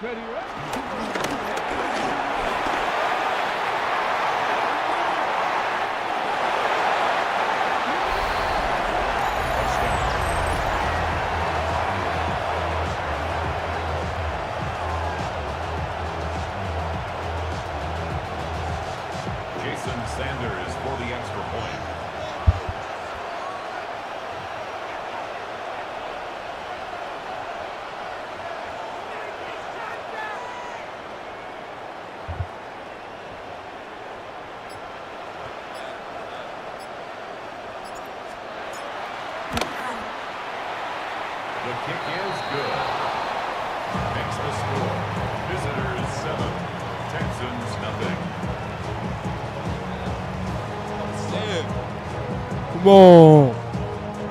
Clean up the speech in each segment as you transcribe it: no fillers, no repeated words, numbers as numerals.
Sanders for the extra point. The kick is good. Makes the score. Visitors 7, Texans nothing. Come on.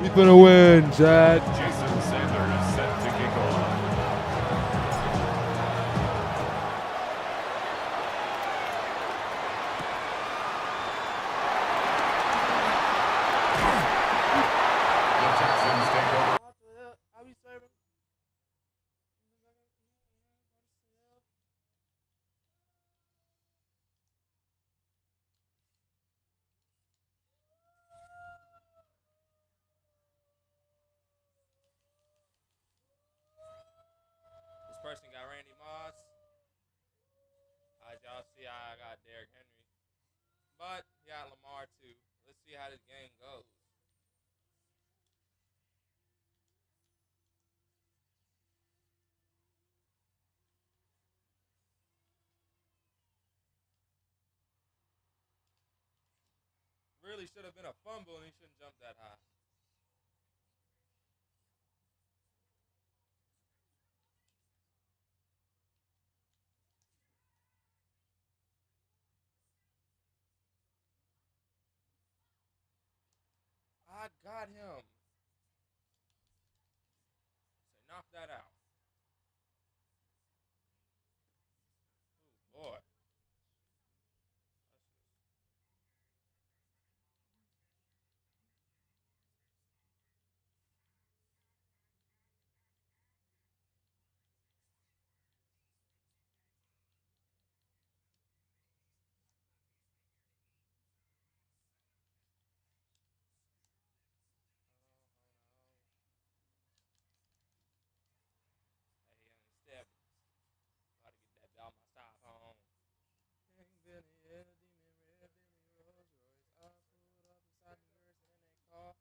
We finna win, Chad. Jason Sanders set to kick off. The Texans take over. Person got Randy Moss. As y'all see, I got Derrick Henry. But he got Lamar too. Let's see how this game goes. Really should have been a fumble and he shouldn't jump that high. I got him. So knock that out. Oh boy. Hey, step. Gotta get that ball my stop home. King Billy, yeah, demon red, Billy Rolls Royce. I pulled up beside the nurse and then they call.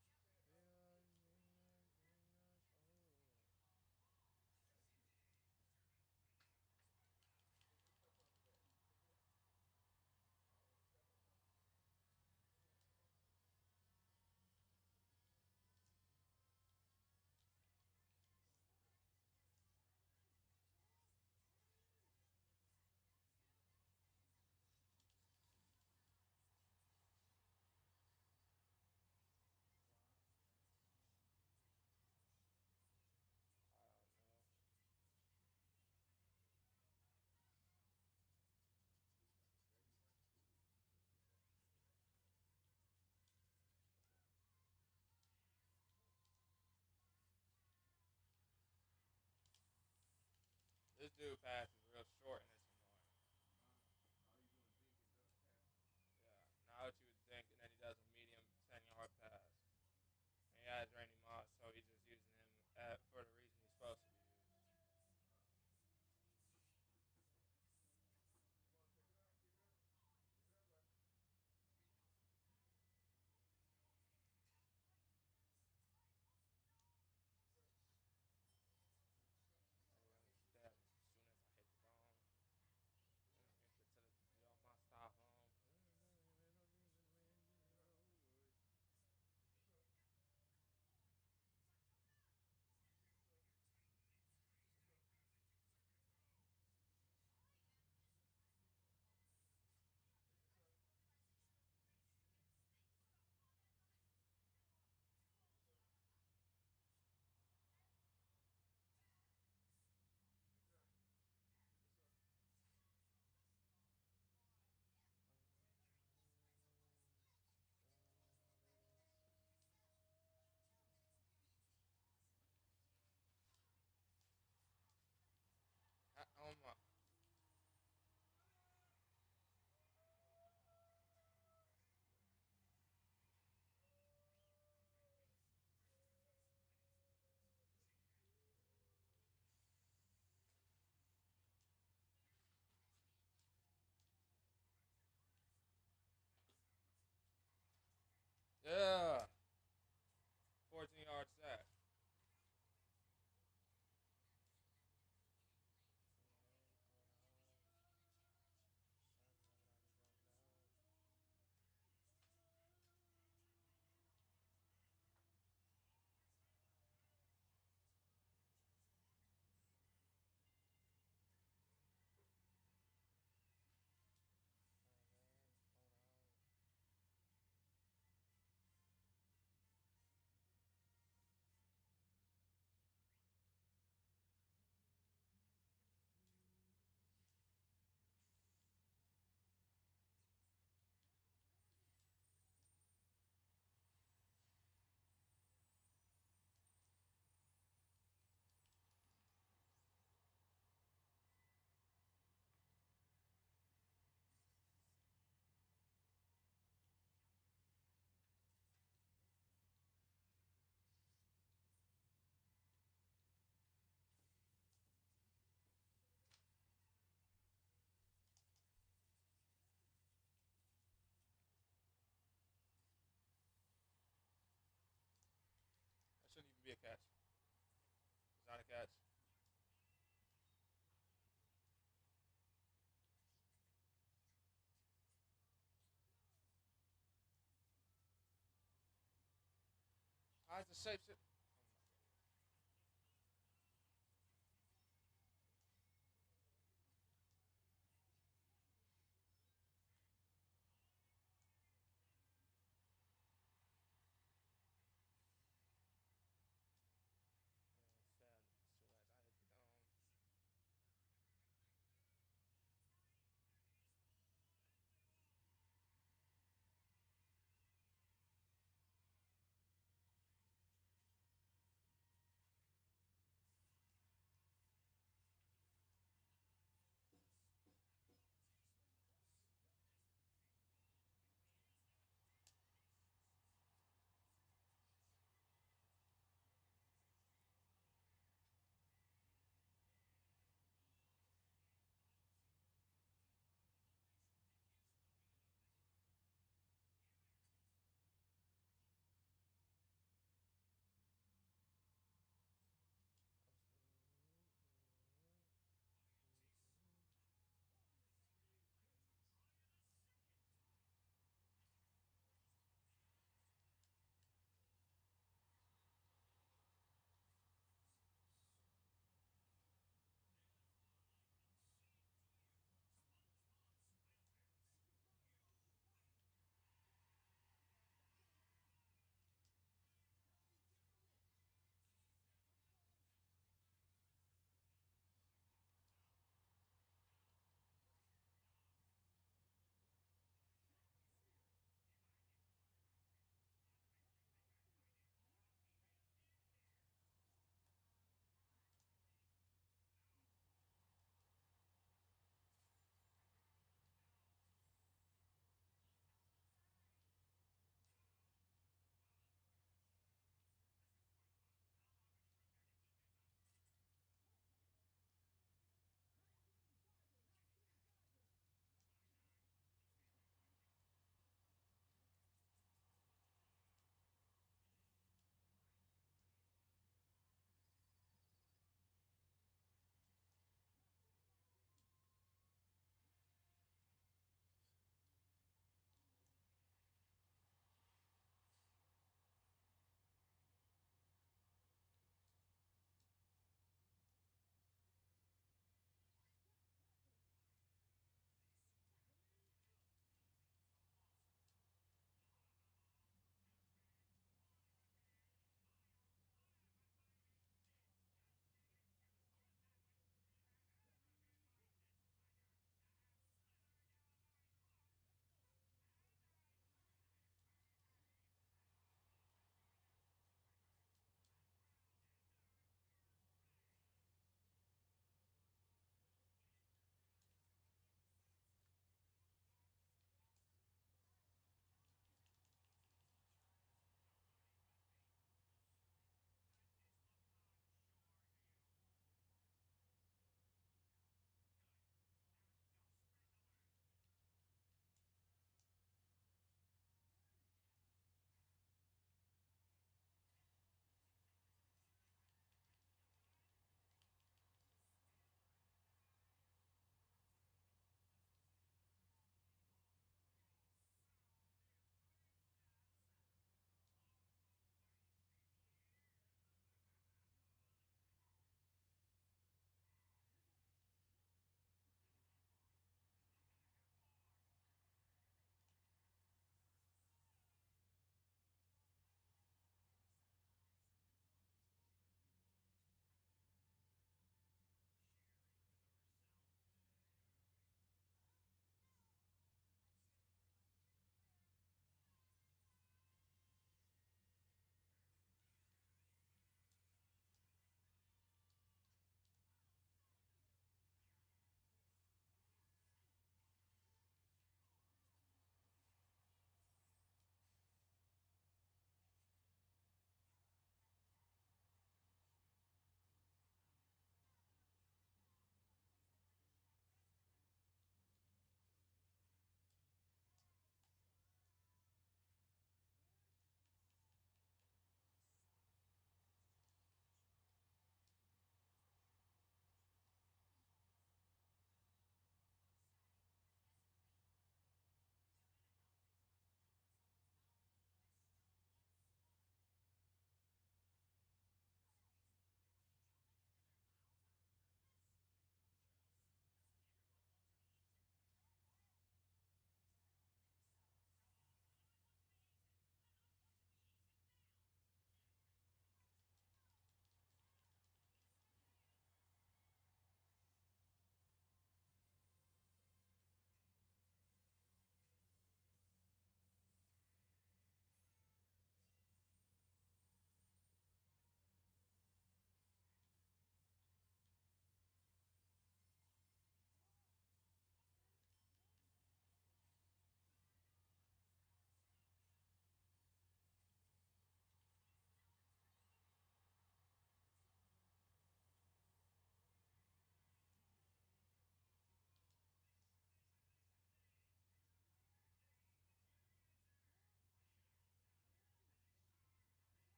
This dude pass is real short and it's annoying. Yeah, now what you would think, and then he does a medium 10-yard pass. And he has Randy Moss, so he's just using him for the reason he's supposed to be used. Stab as soon as I hit the be a catch. It's not a catch. How's the shape shit? Oh my goodness. Man, sad. As soon as I hit the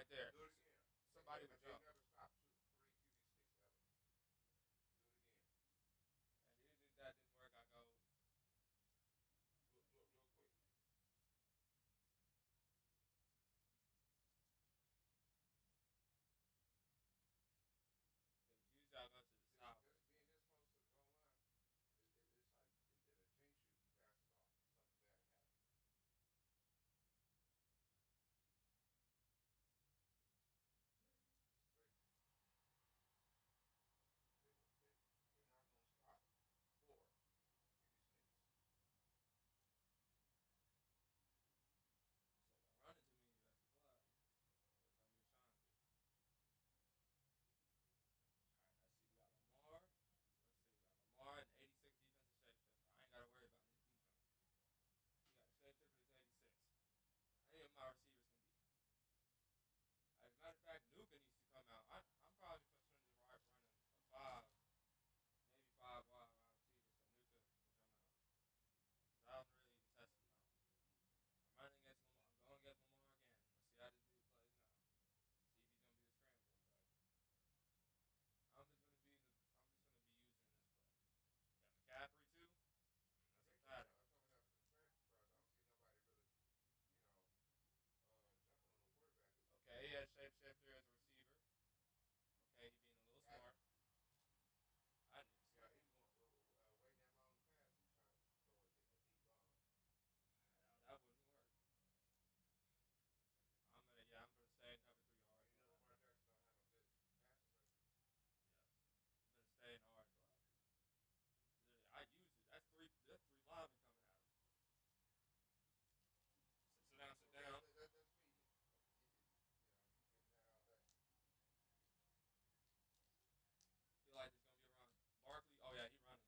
right there. Do it again. Somebody would They jump. never stop 3 QB sneaks ever. Do it again. And usually if that didn't work, I go. Look, real quick. Usually I go to the south. Just being this close to the goal line, it's like it'll jinx you if you pass it off. Something bad will happen. See? They're not going to stop 4 QB sneaks. He said, "Don't run into me, you extra flag." Looked like he was trying to. All right, let's see. We got Lamar. Let's see. We got Lamar and 86 defensive shapeshifter. I ain't got to worry about his defense. He got a shapeshifter that's 86. Any of my receivers can beat him. As a matter of fact, Nuka needs to come out. I'm probably considering running a 5, maybe 5 wide receiver so Nuka can come out. Because I haven't really even tested him out. I'm running against Lamar. I'm going against Lamar again. Let's see how this dude plays now. See if he's gonna be the scrambling back. I'm just gonna be using this play. Got McCaffrey too. That's a They keep pattern. coming out from the trench, but I don't see nobody really, you know, jumping on the quarterback. Okay, he has shapeshifter as a receiver. Okay, he being a little smart. I need to see. Yeah, he was waiting that long to pass. He was trying to throw a deep bomb. That wouldn't work. I'm gonna stay in cover 3 hard. And you know Lamar Jackson don't have no good passing rate. Yes, I'm gonna stay in hard black. I use it. That's three linemen coming at him. Sit down, sit Okay, down. let's feed you. You know, keep giving that all day. Feel like there's gonna be a run. Barkley, oh yeah, he running.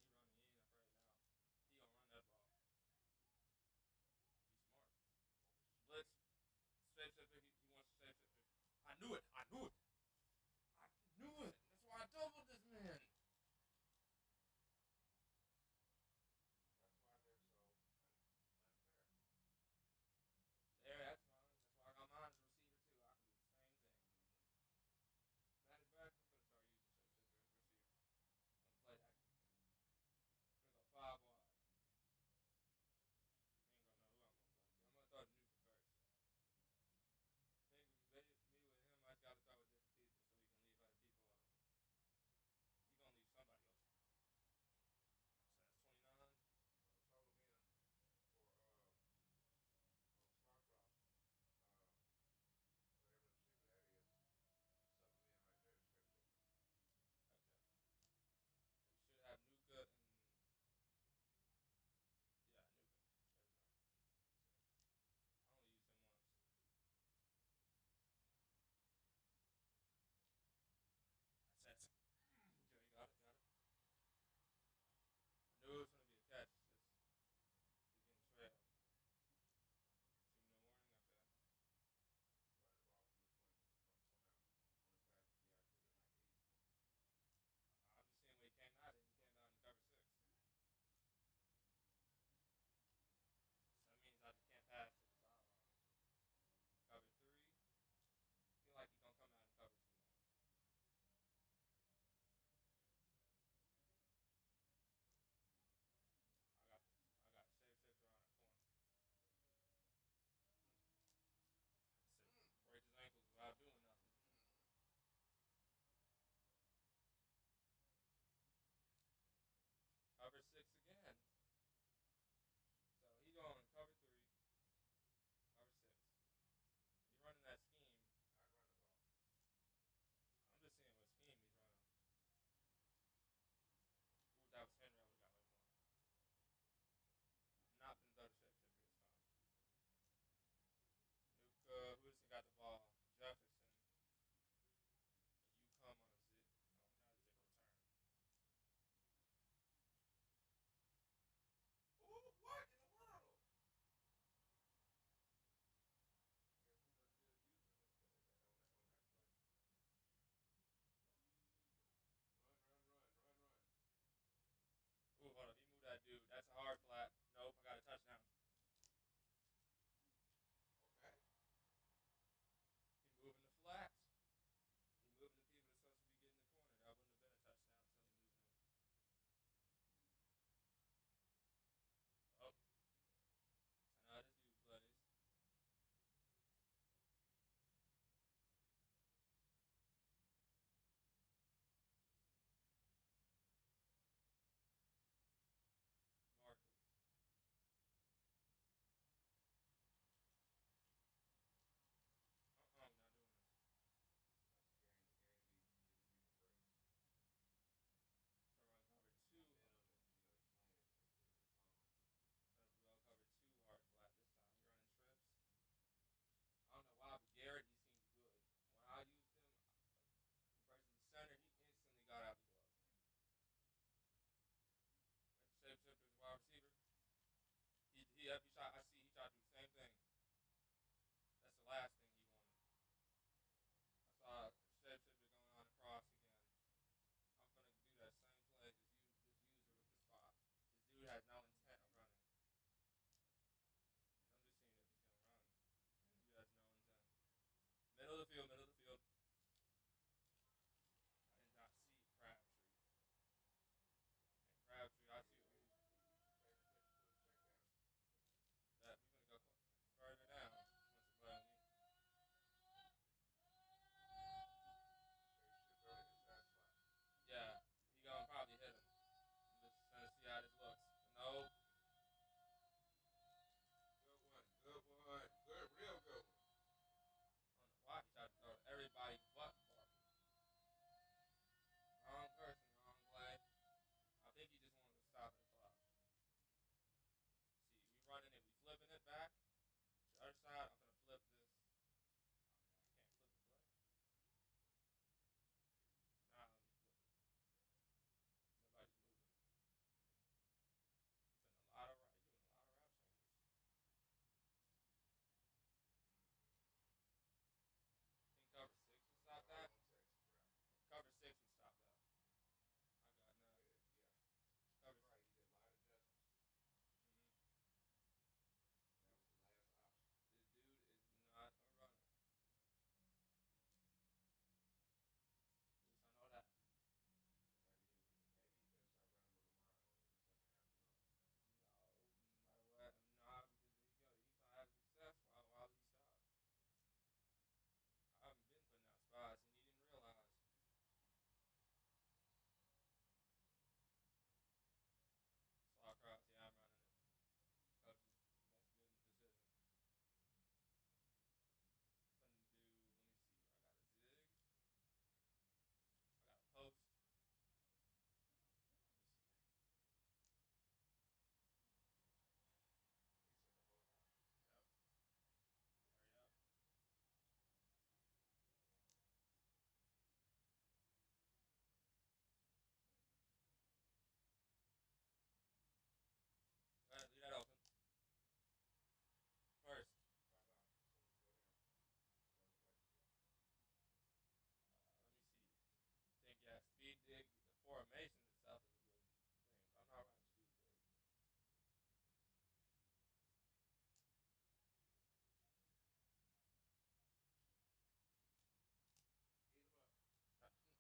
He ain't afraid now. He gonna run that ball. He's smart. Blitz, shapeshifter. He wants to shapeshifter. I knew it. I knew it. That's why I doubled this man. That's why they're so unfair. There, that's fine. That's why I got mine as a receiver too. I can do the same thing. Mm-hmm. Matter of fact, I'm gonna start using shapeshifter as a receiver on the play action game. I'm gonna go 5 wide. You ain't gonna know who I'm gonna throw to. I'm gonna throw to Nuka first. I think me with him, I just gotta throw a different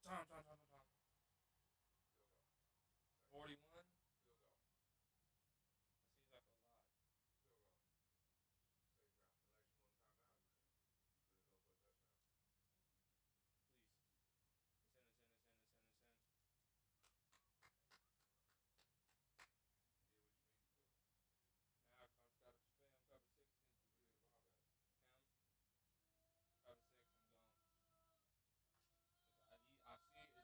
Tom. Field goal. Second. 41. Field goal. That seems like a lot. Field goal. Safe route. Unless you want a timeout, you can really go for a touchdown. Please. It's in. It's in. It's in. It's in. It's in. You did what you need to do. Now I just gotta spam cover six against these Where's the dudes. ball at? Him. Cover six. I'm going. I see it's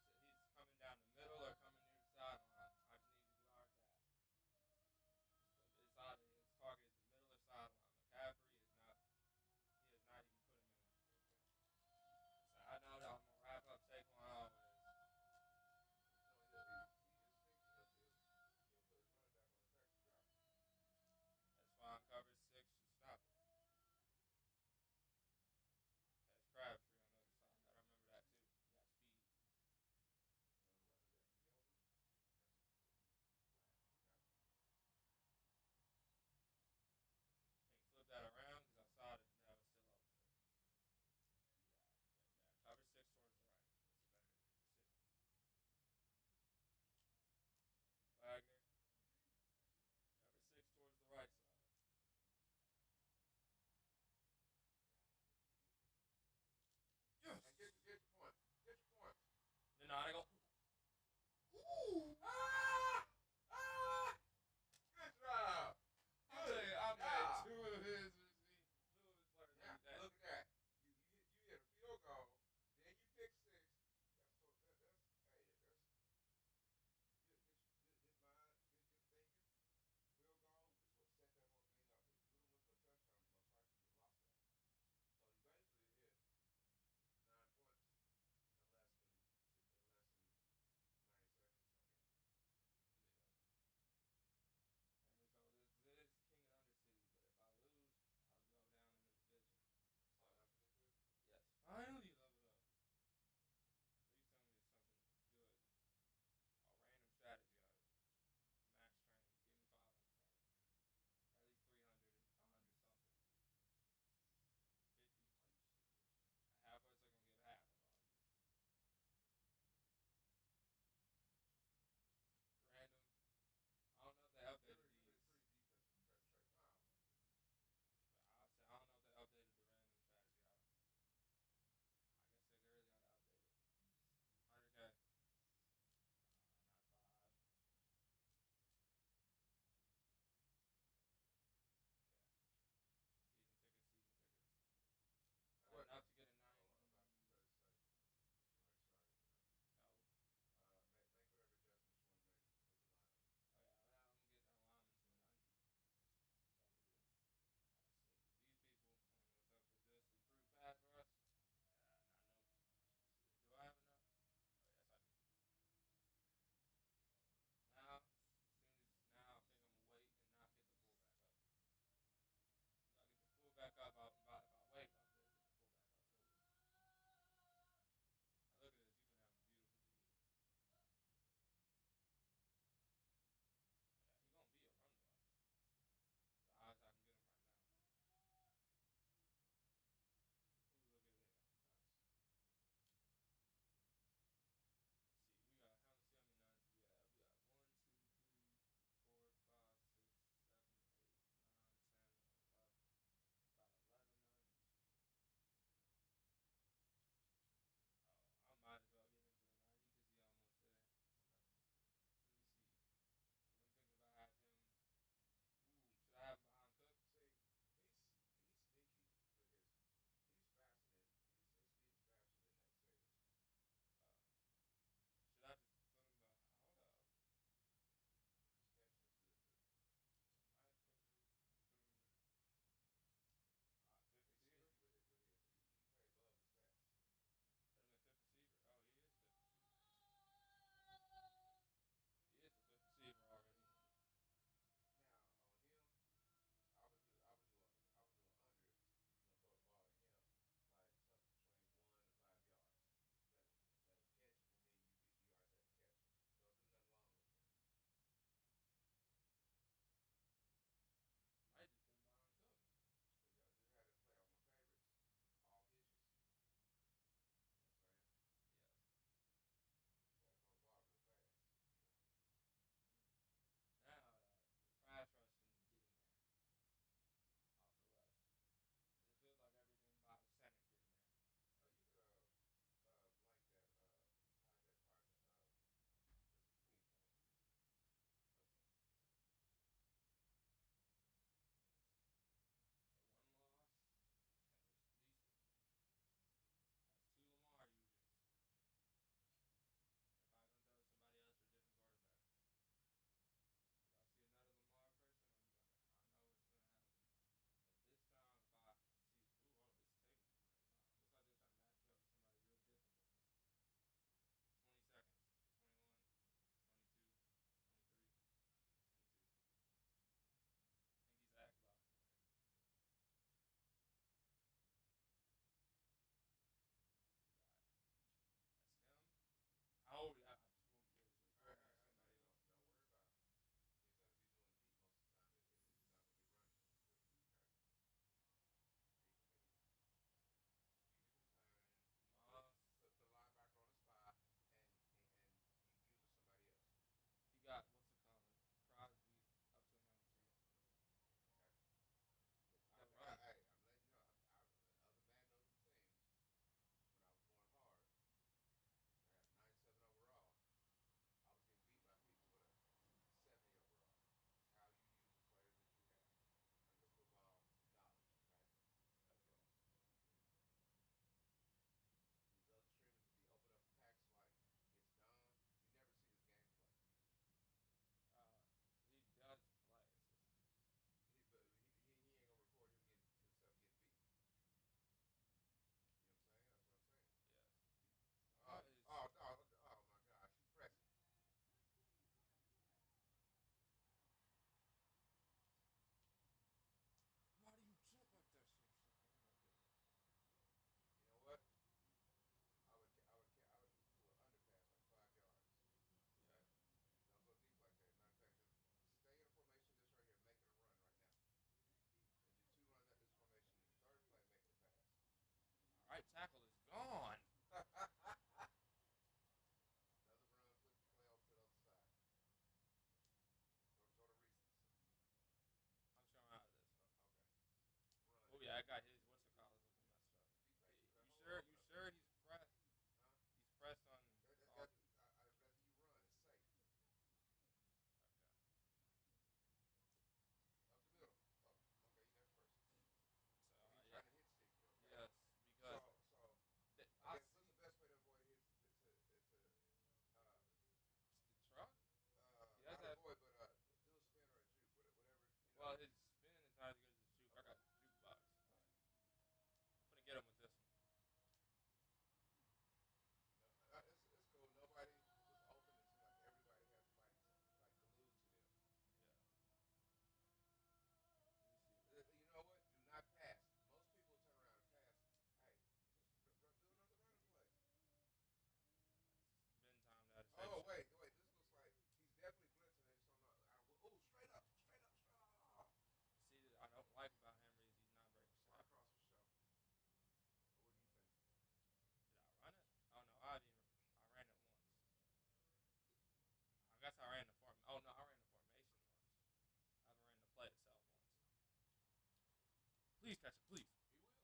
Please catch it, please. He will.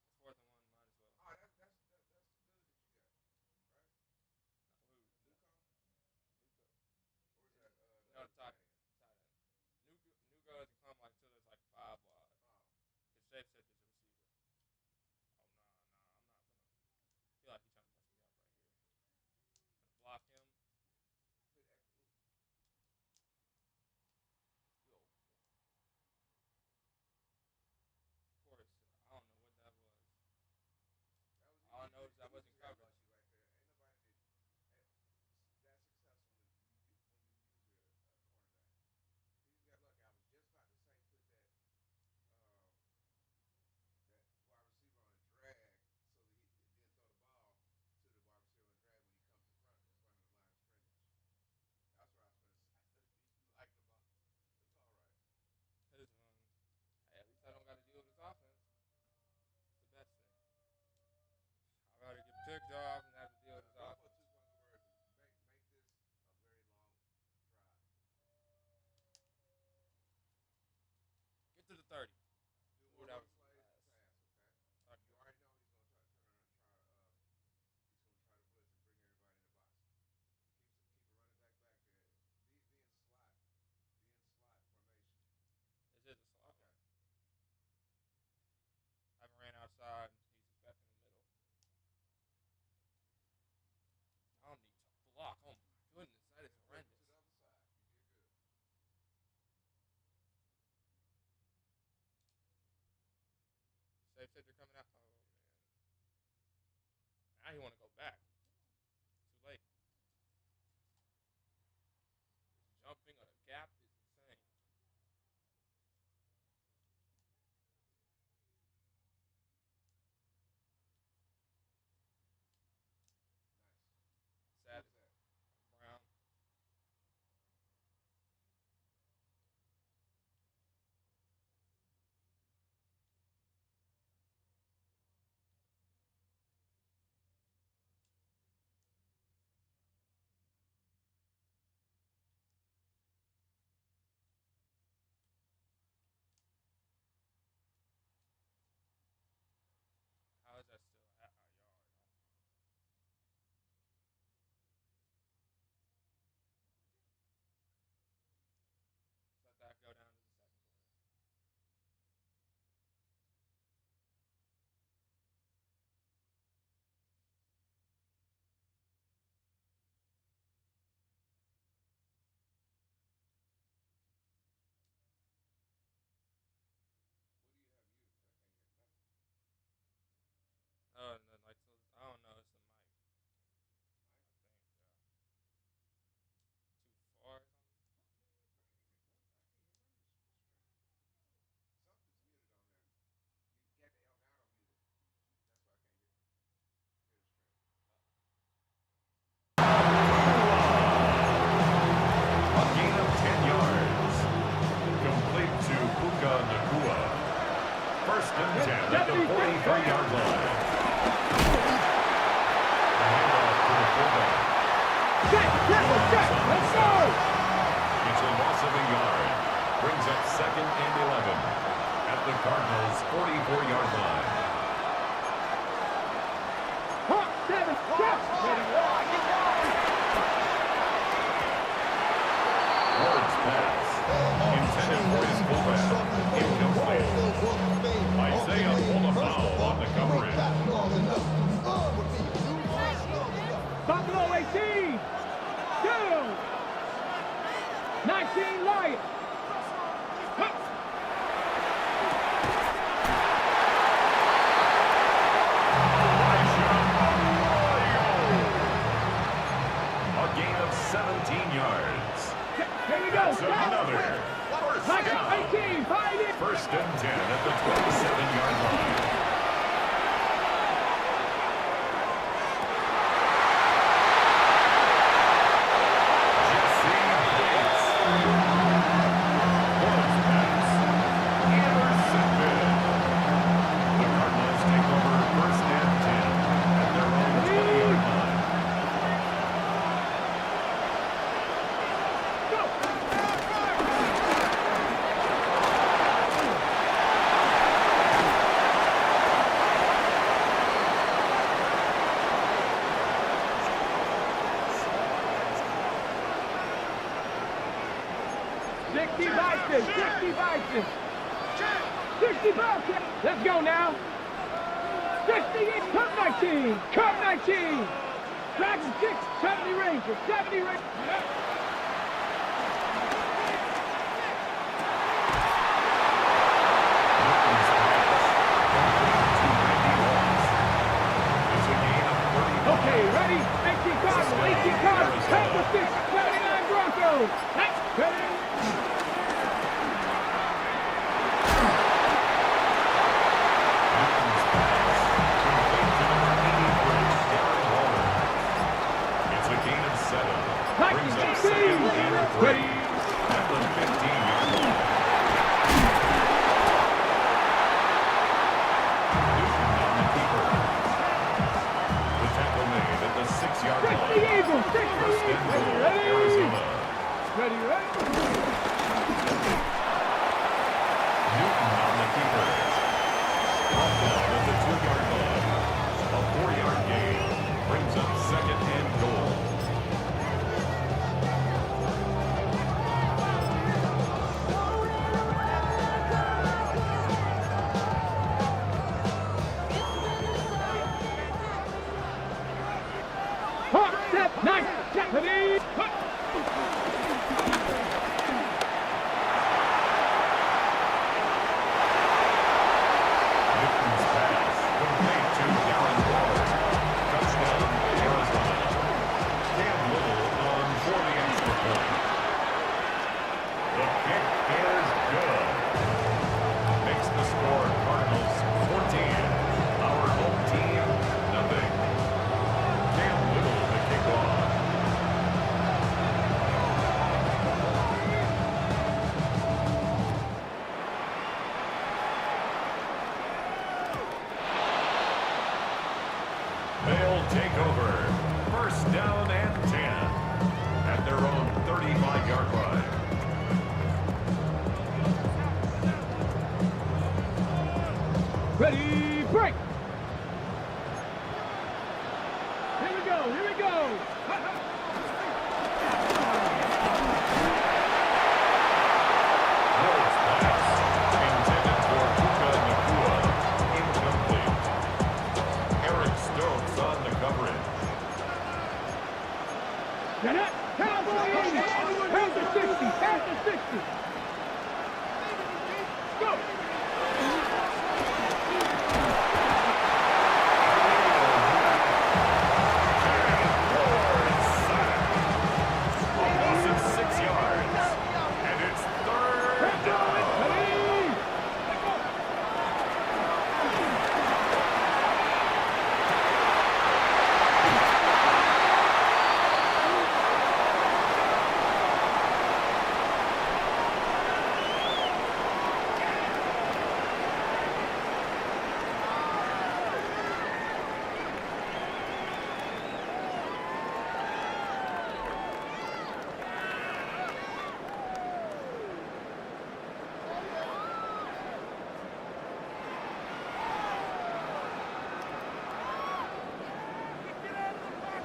It's 4th and 1. Might as well. Oh, that's the dude that you got, right? Who? Nuko? Nuko. Or is that the No, other the tight tight end? Nuko doesn't come like till there's like 5 wide. Oh. His shape set is a receiver. Oh nah, I'm not gonna. I feel like he's trying to mess me up right here. I'm gonna block him. Put extra. Ooh. Yo. Of course, I don't know what that was. That was All I know is I you wasn't just got covered. lucky right there. Ain't nobody that successful when you use a cornerback. He just got lucky. I was just about to say put uh, that wide receiver on a drag so that he didn't throw the ball to the wide receiver on a drag when he comes in front of the line of scrimmage. That's what I was going to say. You like the ball. It's all right. His hey, at least I don't got to deal with his offense. It's the best thing. I rather get picked off than have to deal with his Go for a offense. two-point conversion. Make this a very long drive. Get to the 30. Do Ooh, more that run was the plays than last. pass, okay? You Okay. already know he's gonna turn around and try. He's gonna try to blitz and bring everybody in the box. Keep a running back there. Be in slot. Be in slot formation. This is a slot Okay. one. I haven't ran outside. He's just back in the middle. I don't need to block. Oh my goodness, that is And flip it horrendous. to the other side. You did good. Safe safety coming out. Oh man. Now he want to go back. Too late. His jumping on a gap is insane. Nice. Who Sad. was that? Brown. How is that still at our yard? Just let that go down to the second quarter. What do you have muted? Because I can't hear nothing. Oh, and then like so, I don't know. It's the mic. Mike? I think. Yeah. Too far or something. I can't hear nothing. I can't hear none of this screen. Something's muted on there. You got the Elgato muted. That's why I can't hear the screen. A gain of 10 yards. Complete to Puka Nakua. First and 10 at the 43-yard line. Handoff to the fullback. Let's go! It's a loss of a yard. Brings up 2nd and 11 at the Cardinals' 44-yard line. Ward's pass. Intended for his fullback. Incomplete. Isaiah Olafau on the coverage. Buffalo 18! 2! 19 Lions! A gain of 17 yards. Here we go! That's another first down. 18! Find it! First and 10 at the 27-yard line. Jesse Bates. 60 Bison, 60 Bison. 60 Bison. Let's go now. 68, Cup 19, Cup 19. Dragon 6, 70 Rangers, 70 Rangers. Okay, ready? 18 Cardinals, 18 Cardinals, Tampa 6, 79 Broncos. Ready? It's a gain of 7. Brings up second and 3. At the 15-yard line. Newton on the keeper. The tackle made at the 6-yard line. 60 Eagles, 60 First and Eagles. goal, Ready? Arizona. Ready, ready? Newton on the keeper. Brought down at the 2-yard line. A 4-yard gain. Brings up second and goal. Hop, step, nice, step, ready? Newton's pass complete to Darren Waller. Touchdown, Arizona. Cam Little on for the extra point. The kick is good. Makes the score Cardinals 14. Our home team, nothing. Cam Little to kick off. They'll take over. First down and 10 at their own 35-yard line. Ready, break. Here we go, here we go. Rose pass intended for Puka Nakua. Incomplete. Eric Stokes on the coverage. Get it, Cowboy 80, past the 60, past the 60. Go. A loss of 6 yards. And it's third down. Ready.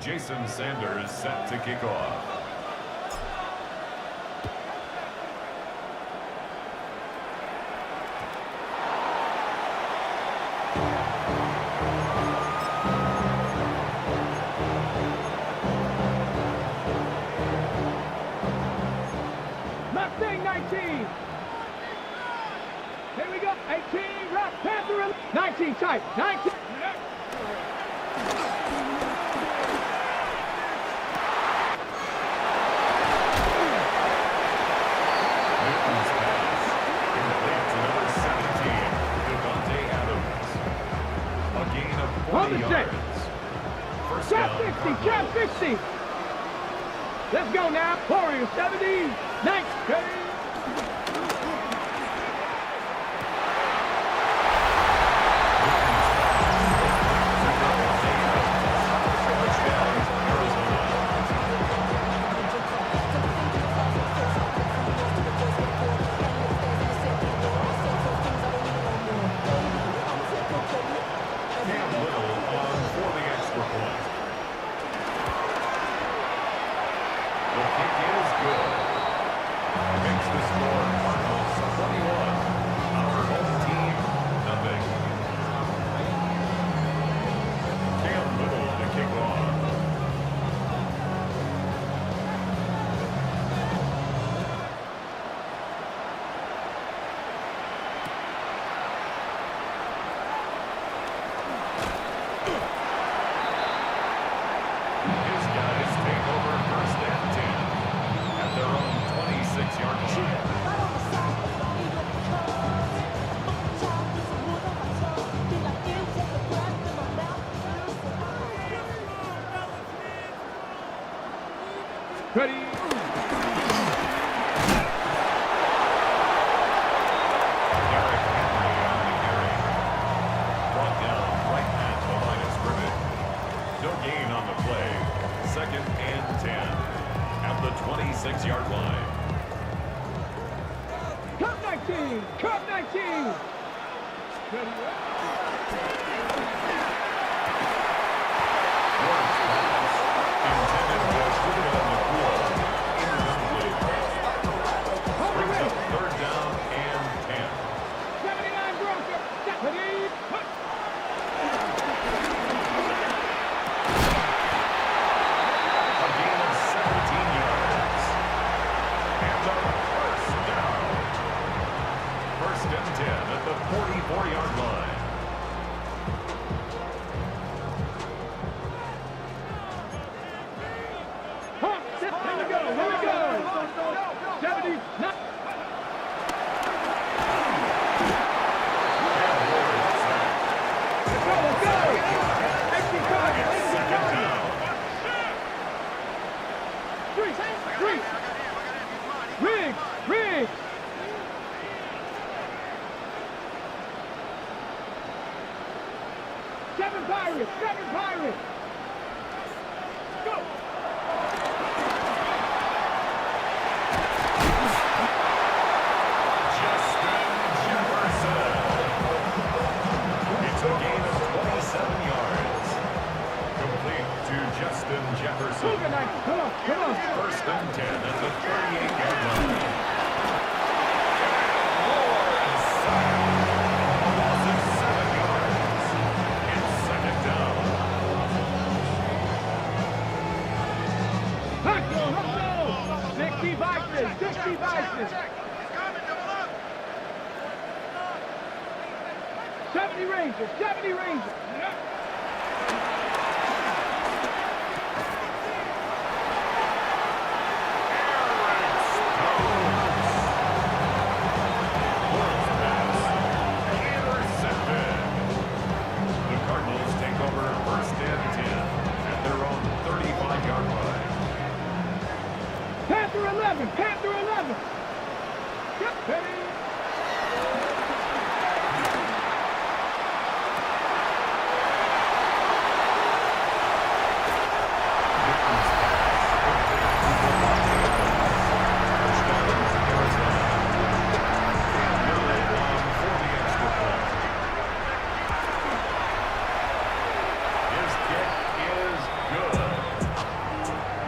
Jason Sanders set to kick off. Mustang 19. Here we go. 18, Rock Panther. 19 tight. 19. Newton's pass complete to number 17, Devontae Adams. A gain of 40 yards. First Trap down, 60, trap Cardinals. 60. Let's go now. Warriors 70. 19. Cam Little on for the extra point. The kick is good. Makes the score Ready? Derrick Henry on the carry. Brought down right at the line of scrimmage. No gain on the play. 2nd and 10 at the 26-yard line. Cup 19! Cup 19! Ready? Ward's pass intended to put it on the field. Incomplete. Brings up 3rd down and 10. 79 Broncos. Ready? Put. A gain of 17 yards. And a first down. 1st and 10 at the 44-yard line. Huh, here we go, here we go. 79. Let's go, let's go. Extra time, It's extra 2nd time. down. Riggs, Riggs. Seven Pirates. Go. Justin Jefferson. It's a gain of 27 yards. Complete to Justin Jefferson. Move it, Knight. Come on, come on. 1st and 10 at the 38-yard line. Loss of 7 yards. It's 2nd down. Hustle. 60 Vikings, 60 Vikings. 70 Rangers. Intercepted. The Cardinals take over 1st and 10 at their own 35-yard line. Panther 11. Yep. Ready? His kick is good.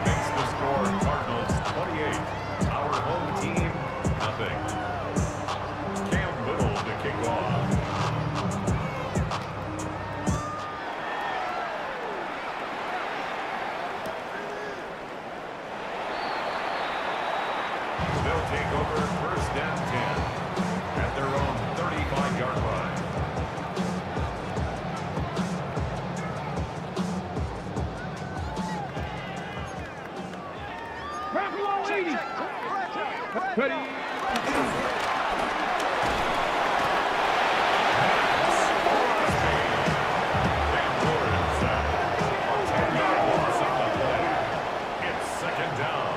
Makes the score Cardinals 28. Our home team, nothing. Cam Little to kick off. They'll take over 1st and 10 at their own 35-yard line. Buffalo 80. Ready? Van Doren sack. A 10-yard loss on the play. It's 2nd down.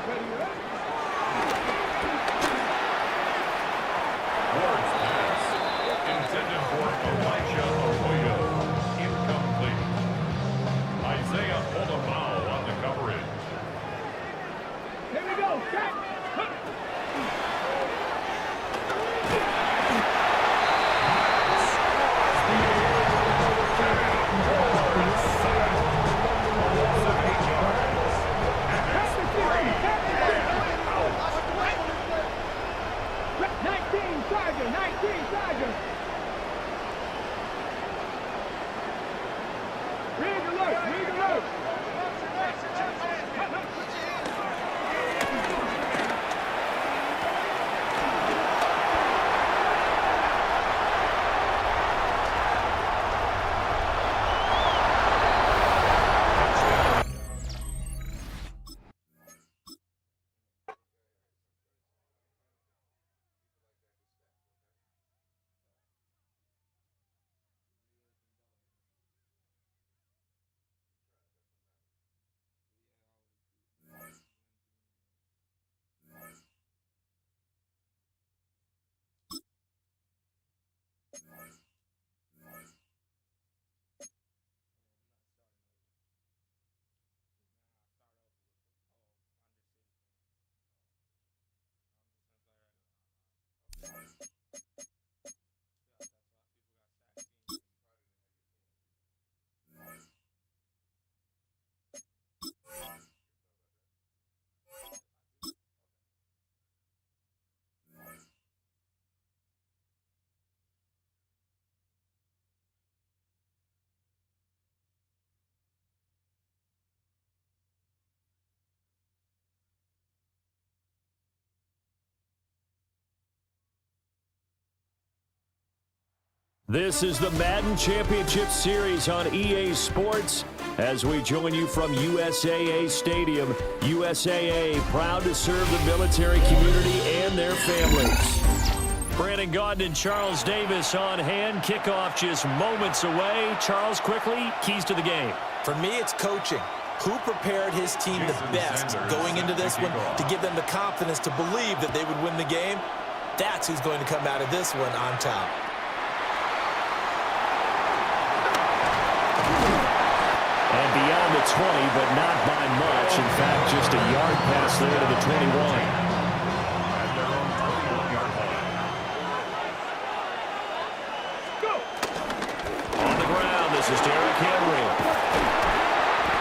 Ready? Ward's pass. Intended for Elijah Arroyo. Incomplete. Isaiah Olabau on the coverage. Here we go. Set. Loss of 8 yards. And it's 19 Charger. Rig alert. This is the Madden Championship Series on EA Sports as we join you from USAA Stadium. USAA, proud to serve the military community and their families. Brandon Gaudin and Charles Davis on hand. Kickoff just moments away. Charles, quickly, keys to the game. For me, it's coaching. Who prepared his team the best going into this one to give them the confidence to believe that they would win the game? That's who's going to come out of this one on top. And beyond the 20, but not by much. In fact, just a yard pass there to the 21. On the ground, this is Derrick Henry.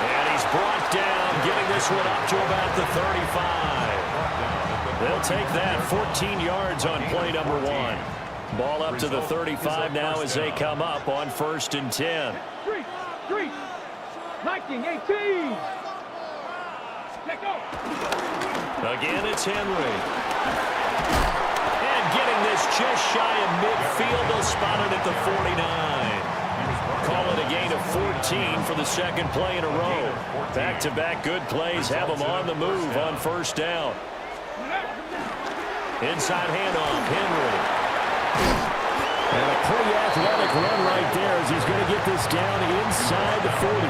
And he's brought down, getting this one up to about the 35. They'll take that 14 yards on play number 1. Ball up to the 35 now as they come up on 1st and 10. Three. 19, 18. Let go. Again, it's Henry. And getting this just shy of midfield. They'll spot it at the 49. Call it a gain of 14 for the second play in a row. Back-to-back good plays have them on the move on 1st down. Inside handoff, Henry. And a pretty athletic run right there as he's going to get this down inside the 40.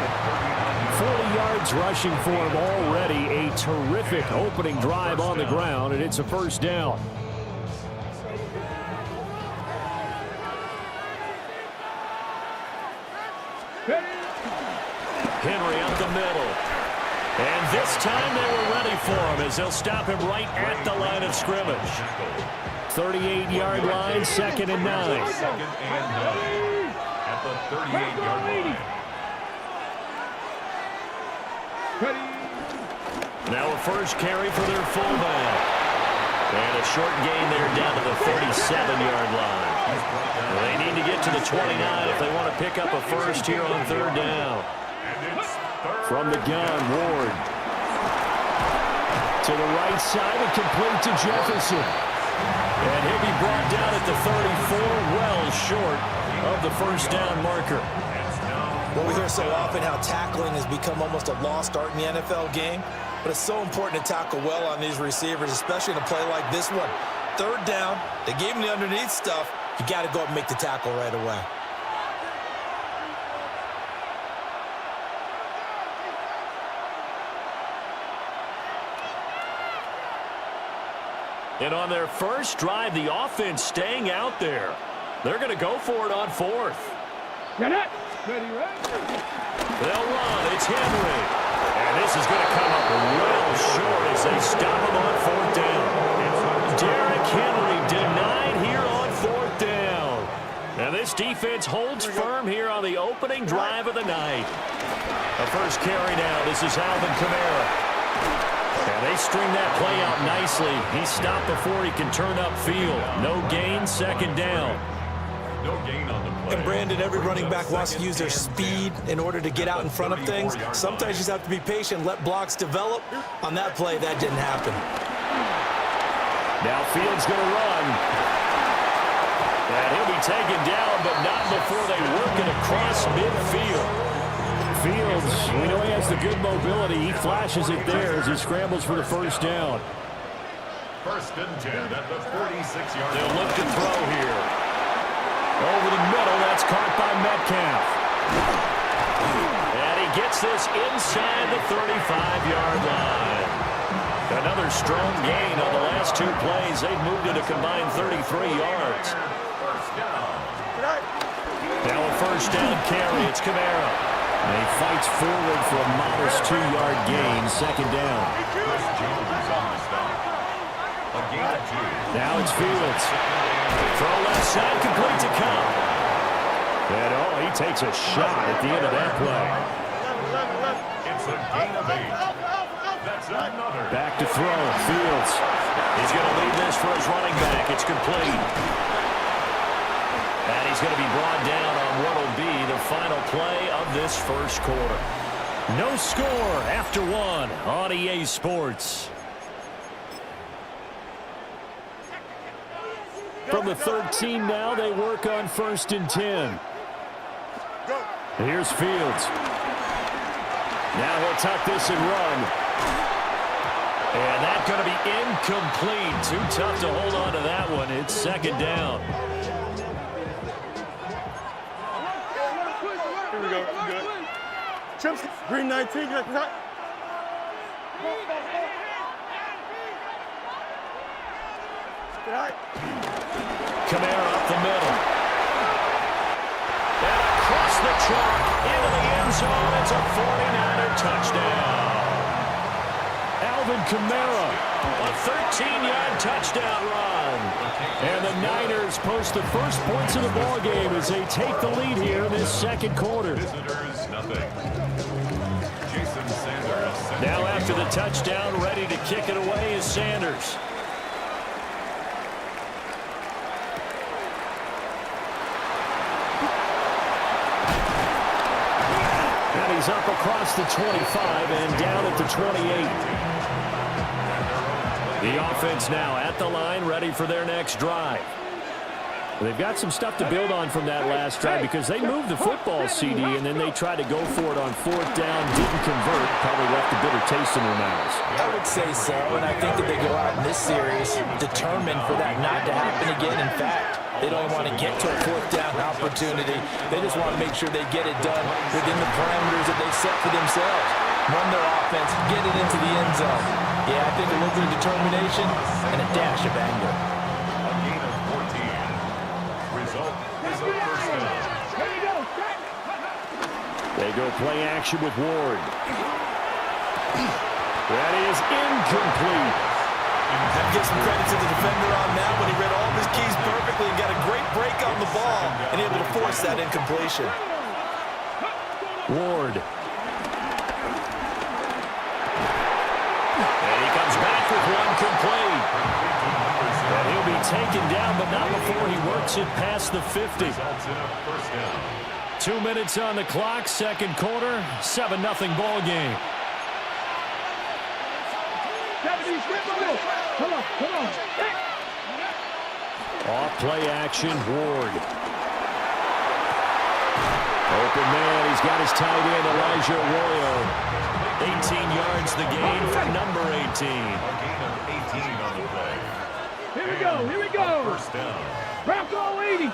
40 yards rushing for him already. A terrific opening drive on the ground, and it's a 1st down. Henry up the middle. And this time they were ready for him as they'll stop him right at the line of scrimmage. 38-yard line, 2nd and 9. 2nd and 9 at the 38-yard line. Now a first carry for their fullback. And a short gain there down to the 37-yard line. They need to get to the 29 if they want to pick up a first here on 3rd down. From the gun, Ward. To the right side and complete to Jefferson. And he'll be brought down at the 34, well short of the 1st down marker. Well, we hear so often how tackling has become almost a lost art in the NFL game, but it's so important to tackle well on these receivers, especially in a play like this one. 3rd down, they gave him the underneath stuff. You got to go up and make the tackle right away. And on their first drive, the offense staying out there. They're going to go for it on 4th. Get it. Ready. They'll run. It's Henry. And this is going to come up well short as they stop him on 4th down. Derrick Henry denied here on 4th down. And this defense holds firm here on the opening drive of the night. The first carry now. This is Alvin Kamara. And they string that play out nicely. He stopped before he can turn upfield. No gain, 2nd down. No gain on the play. And Brandon, every running back wants to use their speed in order to get out in front of things. Sometimes you just have to be patient, let blocks develop. On that play, that didn't happen. Now Fields going to run. And he'll be taken down, but not before they work it across midfield. Fields, we know he has the good mobility. He flashes it there as he scrambles for the 1st down. 1st and 10 at the 46-yard line. They'll look to throw here. Over the middle, that's caught by Metcalf. And he gets this inside the 35-yard line. Another strong gain on the last 2 plays. They've moved it a combined 33 yards. Now a 1st down carry. It's Kamara. And he fights forward for a modest 2-yard gain, 2nd down. Now it's Fields. Throw left side, complete to Cup. And he takes a shot at the end of that play. It's a gain of 8. That's another. Back to throw, Fields. He's going to lead this for his running back. It's complete. And he's going to be brought down on what will be the final play of this 1st quarter. No score after 1 on EA Sports. From from the 13 now. They work on 1st and 10. Here's Fields. Now he'll tuck this and run. And that's going to be incomplete. Too tough to hold on to that one. It's 2nd down. Here we go. Good. Chips, green 19. Kamara up the middle. And across the chalk into the end zone. It's a 49er touchdown. Alvin Kamara, a 13-yard touchdown run. And the Niners post the first points of the ballgame as they take the lead here in this 2nd quarter. Visitors, nothing. Jason Sanders. Now after the touchdown, ready to kick it away is Sanders. And he's up across the 25 and down at the 28. The offense now at the line, ready for their next drive. They've got some stuff to build on from that last drive because they moved the football, CD, and then they tried to go for it on 4th down, didn't convert, probably left a bitter taste in their mouths. I would say so, and I think that they go out in this series determined for that not to happen again. In fact, they don't want to get to a 4th down opportunity. They just want to make sure they get it done within the parameters that they've set for themselves. Run their offense, get it into the end zone. Yeah, I think a little bit of determination and a dash of anger. A gain of 14. Result is a 1st down. They go play action with Ward. That is incomplete. I'd give some credit to the defender on that when he read all of his keys perfectly and got a great break on the ball and able to force that incompletion. Ward. And he comes back with one complete. And he'll be taken down, but not before he works it past the 50. 2 minutes on the clock, 2nd quarter, 7-0 ball game. Come on. Off play action, Ward. Open man, he's got his tight end, Elijah Arroyo. 18 yards the gain for number 18. A gain of 18 on the play. Here we go. 1st down. Bronco 80.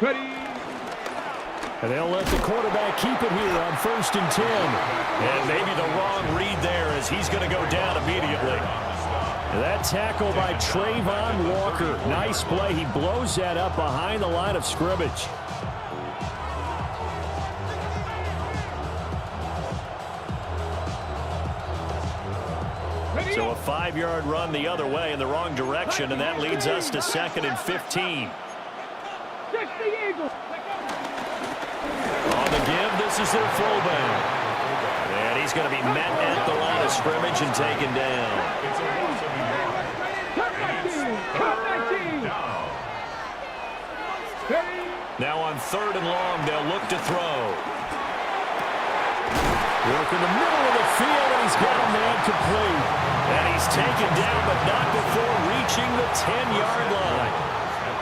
Ready. And they'll let the quarterback keep it here on 1st and 10. And maybe the wrong read there as he's going to go down immediately. That tackle by Trayvon Walker. Nice play. He blows that up behind the line of scrimmage. So a 5-yard run the other way in the wrong direction, and that leads us to 2nd and 15. On the give, this is their fullback. And he's going to be met at the line of scrimmage and taken down. It's a loss of a yard. Now on 3rd and long, they'll look to throw. Work in the middle of the field, and he's got a man complete. And he's taken down, but not before reaching the 10-yard line.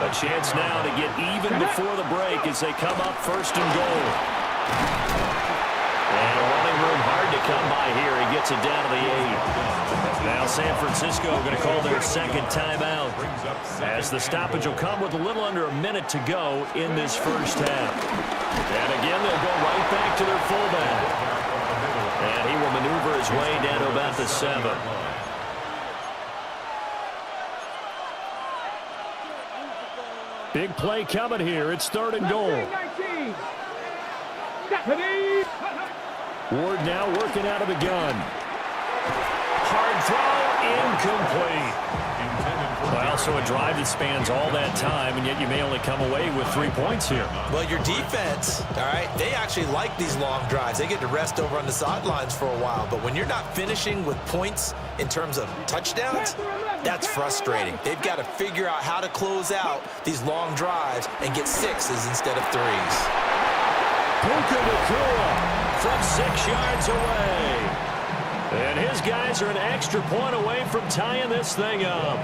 A chance now to get even before the break as they come up 1st and goal. And running room hard to come by here. He gets it down to the 8. Now San Francisco going to call their 2nd timeout as the stoppage will come with a little under a minute to go in this 1st half. And again, they'll go right back to their fullback. And he will maneuver his way down to about the 7. Big play coming here. It's 3rd and goal. Ward now working out of the gun. Hard throw, incomplete. Well, so a drive that spans all that time, and yet you may only come away with 3 points here. Well, your defense, all right, they actually like these long drives. They get to rest over on the sidelines for a while. But when you're not finishing with points in terms of touchdowns, that's frustrating. They've got to figure out how to close out these long drives and get 6s instead of 3s. Puka Nacua from 6 yards away. And his guys are an extra point away from tying this thing up.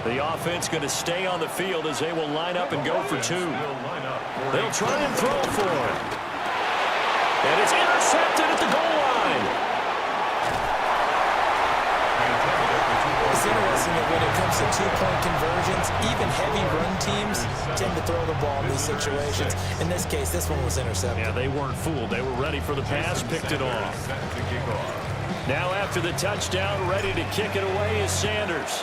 The offense going to stay on the field as they will line up and go for two. They'll try and throw for it. And it's intercepted at the goal line. It's interesting that when it comes to two-point conversions, even heavy run teams tend to throw the ball in these situations. In this case, this one was intercepted. Yeah, they weren't fooled. They were ready for the pass, picked it off. Now after the touchdown, ready to kick it away is Sanders.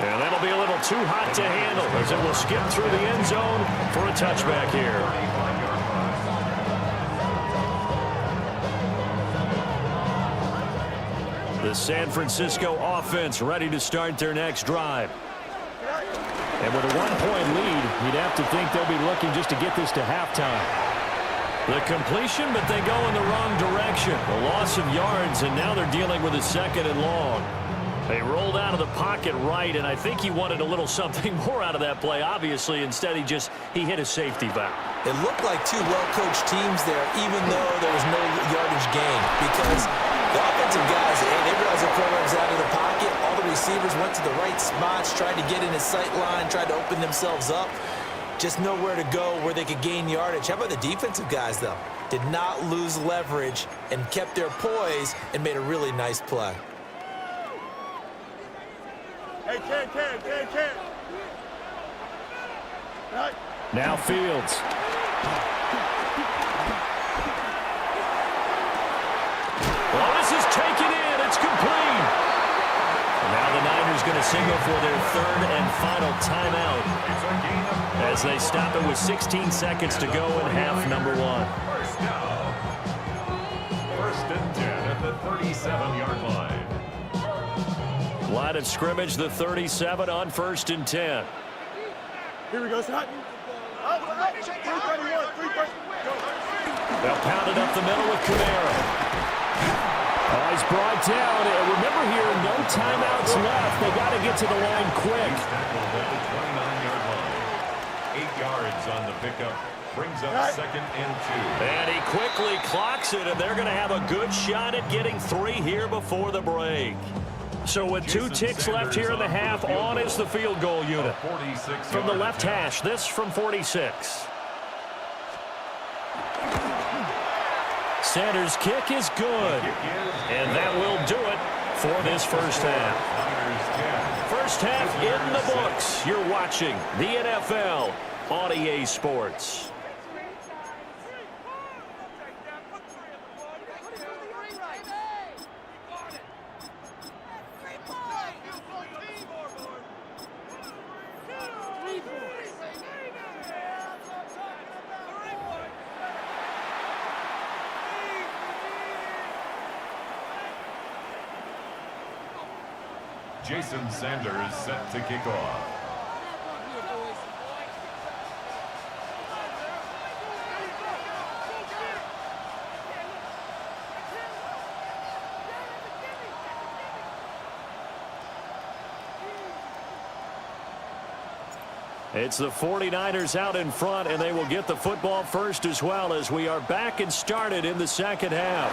And that'll be a little too hot to handle as it will skip through the end zone for a touchback here. The San Francisco offense ready to start their next drive. And with a one-point lead, you'd have to think they'll be looking just to get this to halftime. The completion, but they go in the wrong direction. A loss of yards, and now they're dealing with a second and long. They rolled out of the pocket right, and I think he wanted a little something more out of that play, obviously. Instead, he hit a safety valve. It looked like two well-coached teams there, even though there was no yardage gain, because the offensive guys, they realized their program's out of the pocket. All the receivers went to the right spots, tried to get in his sight line, tried to open themselves up. Just nowhere to go where they could gain yardage. How about the defensive guys, though? Did not lose leverage and kept their poise and made a really nice play. Hey, Ken. Right. Now Fields. Well, this is taken in. It's complete. And now the Niners going to signal for their third and final timeout as they stop it with 16 seconds to go in half number one. First down. First and 10 at the 37-yard line. Line of scrimmage, the 37 on first and 10. Here we go, Scott. 331, 330. They'll pound it up the middle with Kamara. Oh, he's brought down. Remember here, no timeouts left. They got to get to the line quick. Tackled at the 29-yard line. 8 yards on the pickup. Brings up second and 2. And he quickly clocks it, and they're going to have a good shot at getting 3 here before the break. So with 2 ticks left here in the half, on is the field goal unit. From the left hash, this from 46. Sanders' kick is good. And that will do it for this first half. First half in the books. You're watching the NFL on EA Sports. Jason Sanders set to kick off. It's the 49ers out in front, and they will get the football first as well as we are back and started in the second half.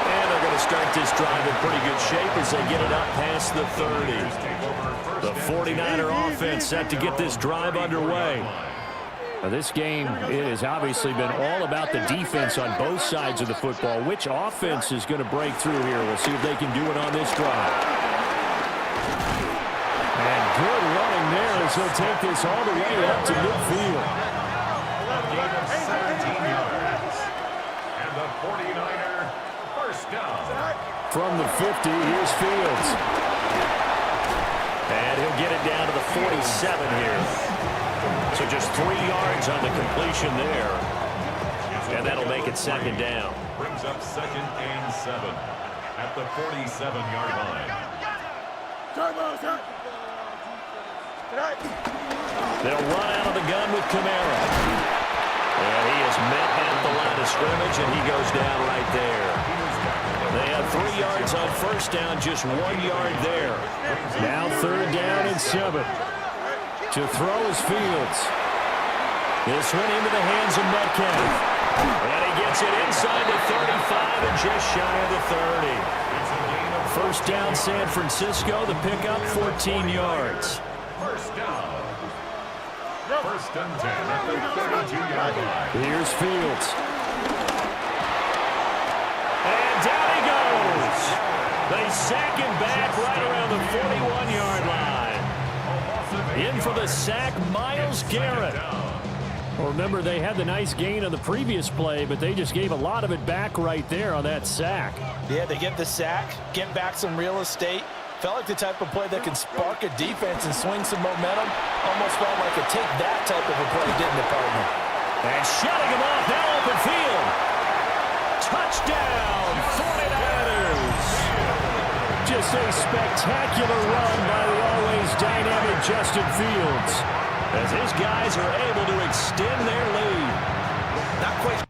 And they're going to start this drive in pretty good shape as they get it up past the 30. The 49er offense set to get this drive underway. Now, this game, it has obviously been all about the defense on both sides of the football. Which offense is going to break through here? We'll see if they can do it on this drive. And good running there as he'll take this all the way up to midfield. Gain of 17 yards. And the 49er first down. From the 50, here's Fields. And he'll get it down to the 47 here. So just 3 yards on the completion there. And that'll make it second down. Brings up second and 7 at the 47-yard line. They'll run out of the gun with Kamara. And he is met at the line of scrimmage, and he goes down right there. They have 3 yards on first down, just 1 yard there. Now third down and 7. To throw is Fields. This one into the hands of Metcalf. And he gets it inside the 35 and just shy of the 30. It's a gain First down, San Francisco. The pickup, 14 yards. First down. First and 10 at the 32-yard line. Here's Fields. And down he goes. They sack him back right around the 41-yard line. In for the sack, Myles Garrett. Well, remember, they had the nice gain on the previous play, but they just gave a lot of it back right there on that sack. Yeah, they get the sack, get back some real estate. Felt like the type of play that can spark a defense and swing some momentum. Almost felt like a take that type of a play, didn't it, partner? And shutting him off, now open field. Touchdown, 49ers. Just a spectacular run by the always dynamic Justin Fields, as his guys are able to extend their lead. Not quite.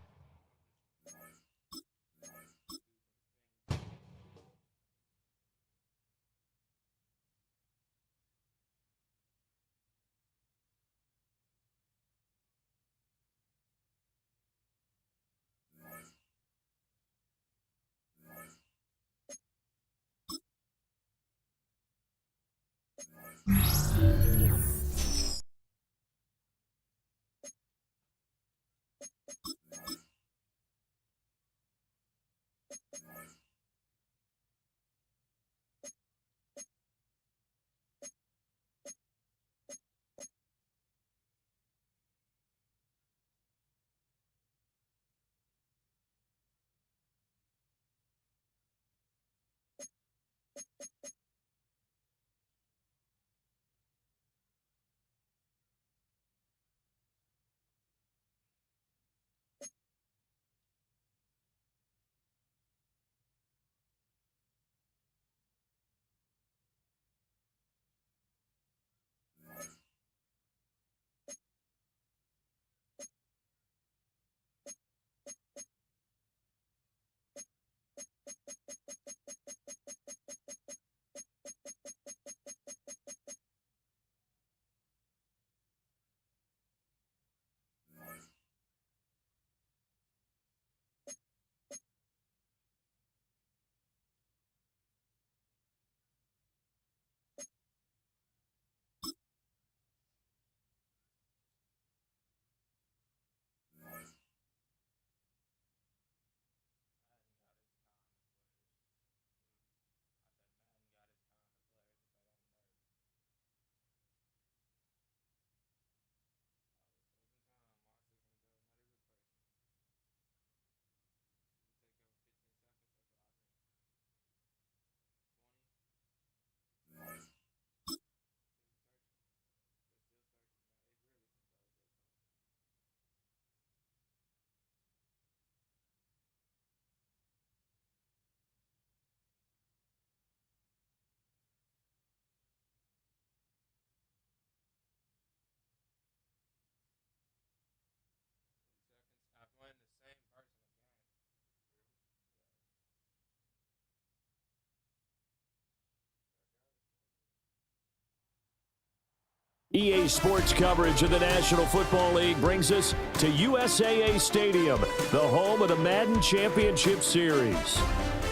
I've won the same personal game. EA Sports coverage of the National Football League brings us to USAA Stadium, the home of the Madden Championship Series.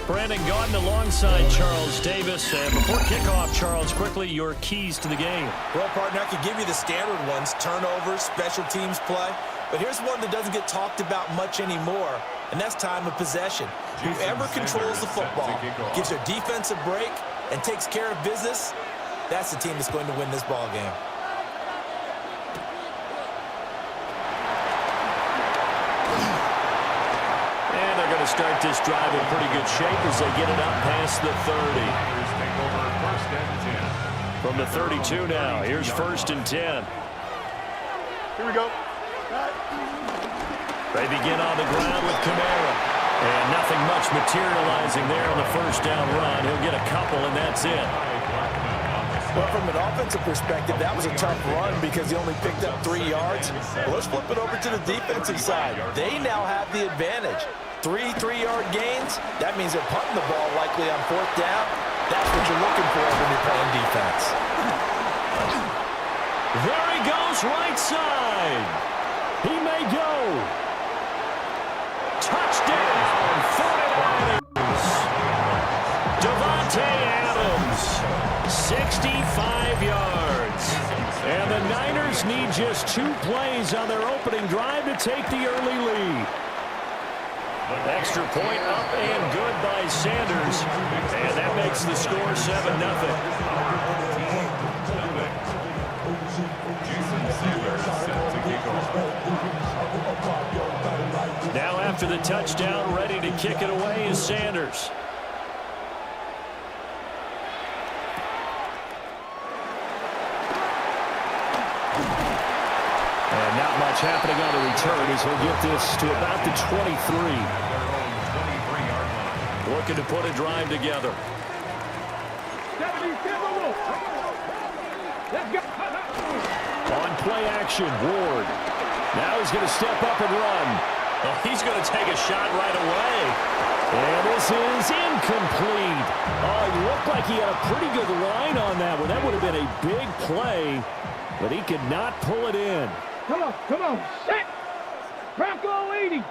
Brandon Gaudin alongside Charles Davis. And before kickoff, Charles, quickly, your keys to the game. Well, partner, I could give you the standard ones, turnovers, special teams play. But here's one that doesn't get talked about much anymore, and that's time of possession. Whoever controls the football, gives their defense a break, and takes care of business, that's the team that's going to win this ball game. Start this drive in pretty good shape as they get it up past the 30. From the 32 now, here's 1st and 10. Here we go. They begin on the ground with Kamara. And nothing much materializing there on the first down run. He'll get a couple, and that's it. Well, from an offensive perspective, that was a tough run because he only picked up 3 yards. Well, let's flip it over to the defensive side. They now have the advantage. 3 3-yard gains, that means they're punting the ball likely on 4th down. That's what you're looking for when you're playing defense. There he goes, right side. He may go. Touchdown, 49ers. Devontae need just 2 plays on their opening drive to take the early lead. Extra point up and good by Sanders. And that makes the score 7-0. Now after the touchdown, ready to kick it away is Sanders. And not much happening on the return as he'll get this to about the 23. Looking to put a drive together. On play action, Ward. Now he's going to step up and run. Oh, he's going to take a shot right away. And this is incomplete. Oh, he looked like he had a pretty good line on that one. That would have been a big play, but he could not pull it in. Come on, set. Bronco 80.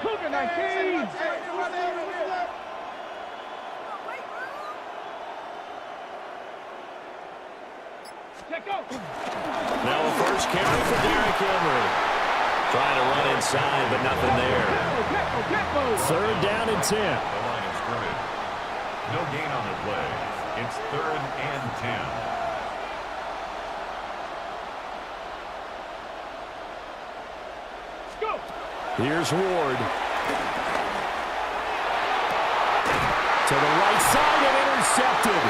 Cougar 19. Now a first carry for Derrick Henry. Trying to run inside, but nothing there. 3rd down and 10. The line of scrimmage. No gain on the play. It's 3rd and 10. Here's Ward. To the right side and intercepted.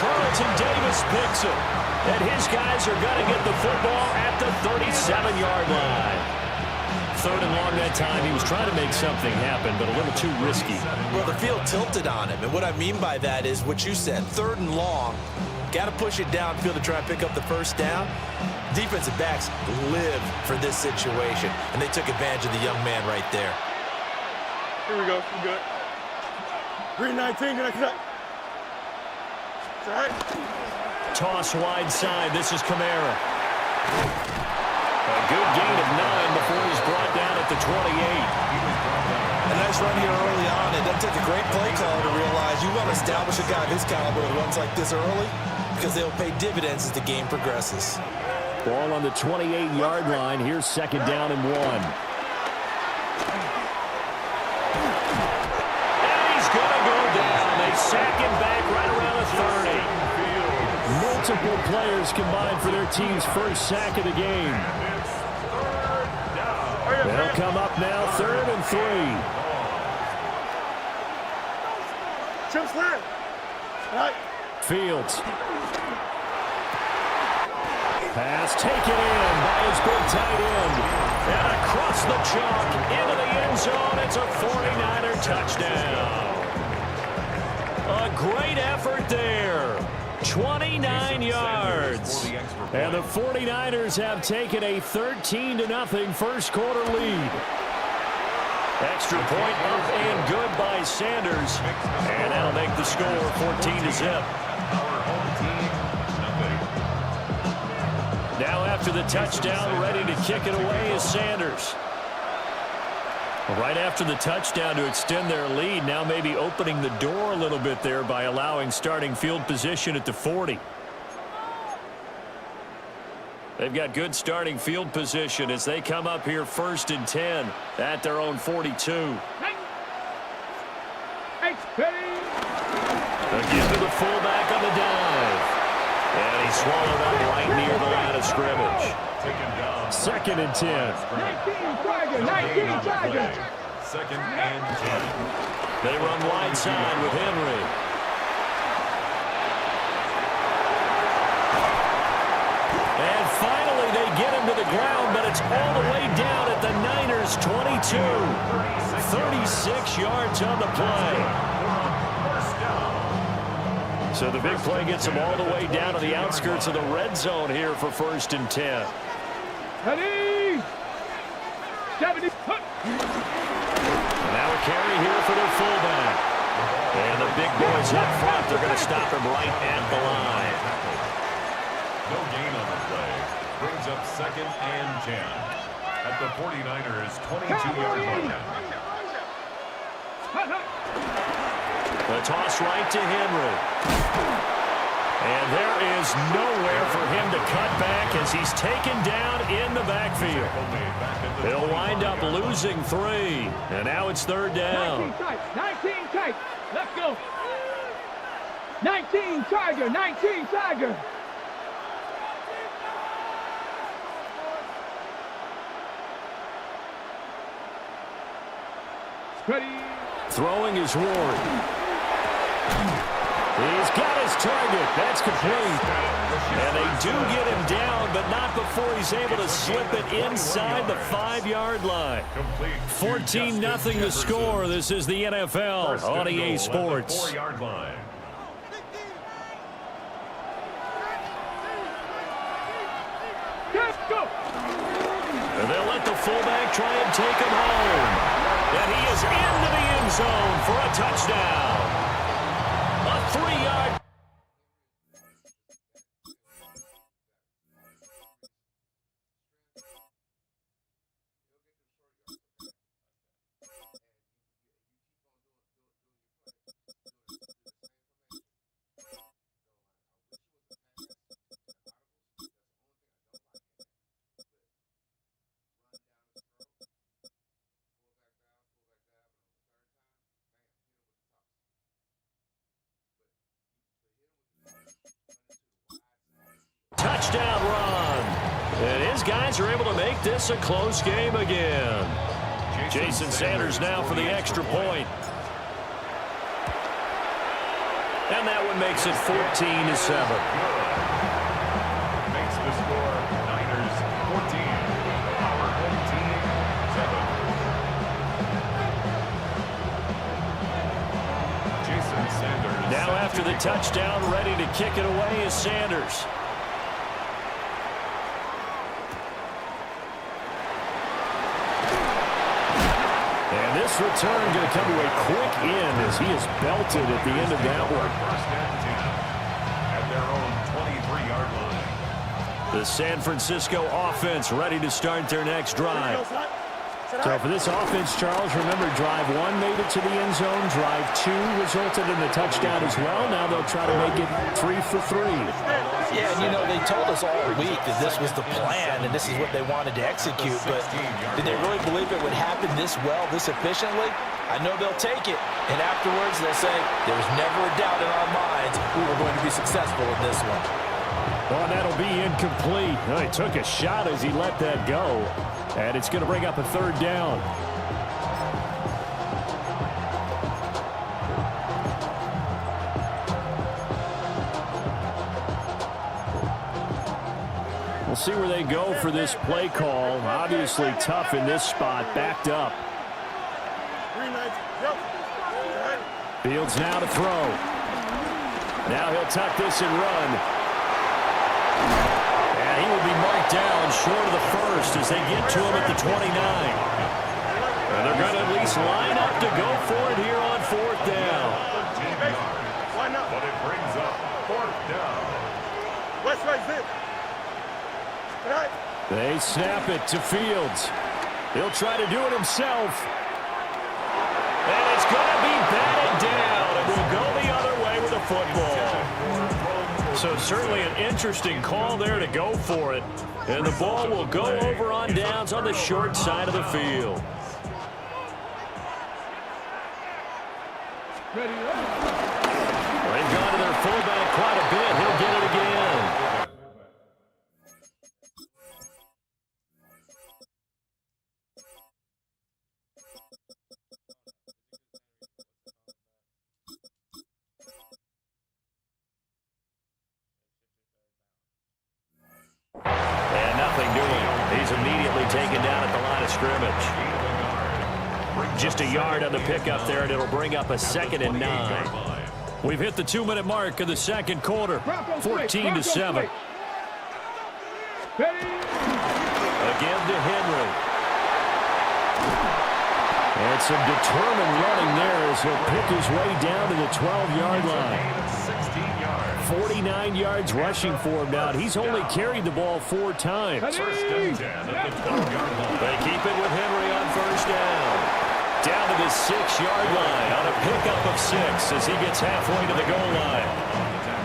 Carlton Davis picks it. And his guys are going to get the football at the 37-yard line. 3rd and long that time. He was trying to make something happen, but a little too risky. Well, the field tilted on him. And what I mean by that is what you said. 3rd and long. Got to push it downfield to try and pick up the first down. Defensive backs live for this situation, and they took advantage of the young man right there. Here we go. We good. Green 19. Good. It's all right. Toss wide side. This is Kamara. A good gain of 9 before he's brought down at the 28. A nice run here early on. It doesn't take a great play caller to realize you want to establish a guy of his caliber that runs like this early because they'll pay dividends as the game progresses. Ball on the 28-yard line. Here's 2nd down and 1. And he's going to go down. They sack him back right around the 30. Multiple players combined for their team's first sack of the game. They'll come up now 3rd and 3. Chip slant. All right. Fields. Pass taken in by his big tight end. And across the chalk into the end zone. It's a 49er touchdown. A great effort there. 29 yards. And the 49ers have taken a 13-0 first quarter lead. Extra point up and good by Sanders. And that'll make the score 14-0. Now after the touchdown, ready to kick it away is Sanders. Right after the touchdown to extend their lead, now maybe opening the door a little bit there by allowing starting field position at the 40. They've got good starting field position as they come up here 1st and 10 at their own 42. Again to the fullback on the dive. And he swallowed up right near the line of scrimmage. 2nd and 10. 19 Tiger. 2nd and 10. They run wide side with Henry. And finally they get him to the ground, but it's all the way down at the Niners' 22. 36 yards on the play. So the big play gets him all the way down to the outskirts of the red zone here for 1st and 10. Ready? 70. Now a carry here for their fullback. And the big boys up front, they're going to stop him right at the line. No gain on the play. Brings up 2nd and 10 at the 49ers' 22-yard line. The toss right to Henry. And there is nowhere for him to cut back as he's taken down in the backfield. He'll wind up losing 3. And now it's 3rd down. 19 tight. 19 tight. Let's go. 19 Tiger. 19 Tiger. Ready. Throwing is Ward. He's got his target. That's complete. And they do get him down, but not before he's able to slip it inside the 5-yard line. 14-0 the score. This is the NFL on EA Sports. 4-yard line. Let's go. And they'll let the fullback try and take him home. And he is into the end zone for a touchdown. A 3-yard. Touchdown run. And his guys are able to make this a close game again. Jason Sanders now for the extra point. And that one makes it 14-7. Makes the score Niners 14. Our home team 7. Jason Sanders. Now after the touchdown, ready to kick it away is Sanders. This return going to come to a quick end as he is belted at the end of that one. First and 10 at their own 23-yard line. The San Francisco offense ready to start their next drive. So for this offense, Charles, remember drive 1 made it to the end zone. Drive 2 resulted in the touchdown as well. Now they'll try to make it 3 for 3. Yeah, and you know, they told us all week that this was the plan and this is what they wanted to execute, but did they really believe it would happen this well, this efficiently? I know they'll take it, and afterwards they'll say, there's never a doubt in our minds we were going to be successful in this one. Well, that'll be incomplete. Well, he took a shot as he let that go, and it's going to bring up a 3rd down. We'll see where they go for this play call. Obviously tough in this spot, backed up. Fields now to throw. Now he'll tuck this and run. And he will be marked down short of the first as they get to him at the 29. And they're going to at least line up to go for it here on 4th down. Why not? But it brings up 4th down. West right there. They snap it to Fields. He'll try to do it himself. And it's going to be batted down. It will go the other way with the football. So certainly an interesting call there to go for it. And the ball will go over on downs on the short side of the field. They've gone to their fullback quite a bit. He'll get it again. Immediately taken down at the line of scrimmage. Just a yard on the pickup there, and it'll bring up a 2nd and 9. We've hit the 2-minute mark of the second quarter, 14-7. Again to Henry. And some determined running there as he'll pick his way down to the 12-yard line. 49 yards rushing for him now. He's only carried the ball 4 times. First and 10 at the 12-yard line. They keep it with Henry on 1st down. Down to the 6-yard line on a pickup of 6 as he gets halfway to the goal line.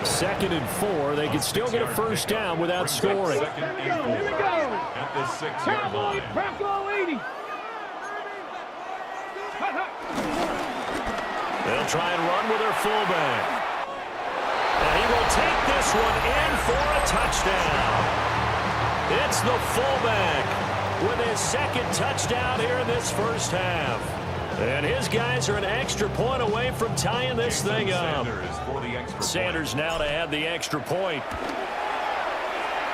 2nd and 4. They could still get a first down without scoring. Here we go. At the 6-yard Cowboy line. Bronco 80. They'll try and run with their fullback. And he will take this one in for a touchdown. It's the fullback with his 2nd touchdown here in this first half. And his guys are an extra point away from tying this thing up. Sanders now to add the extra point.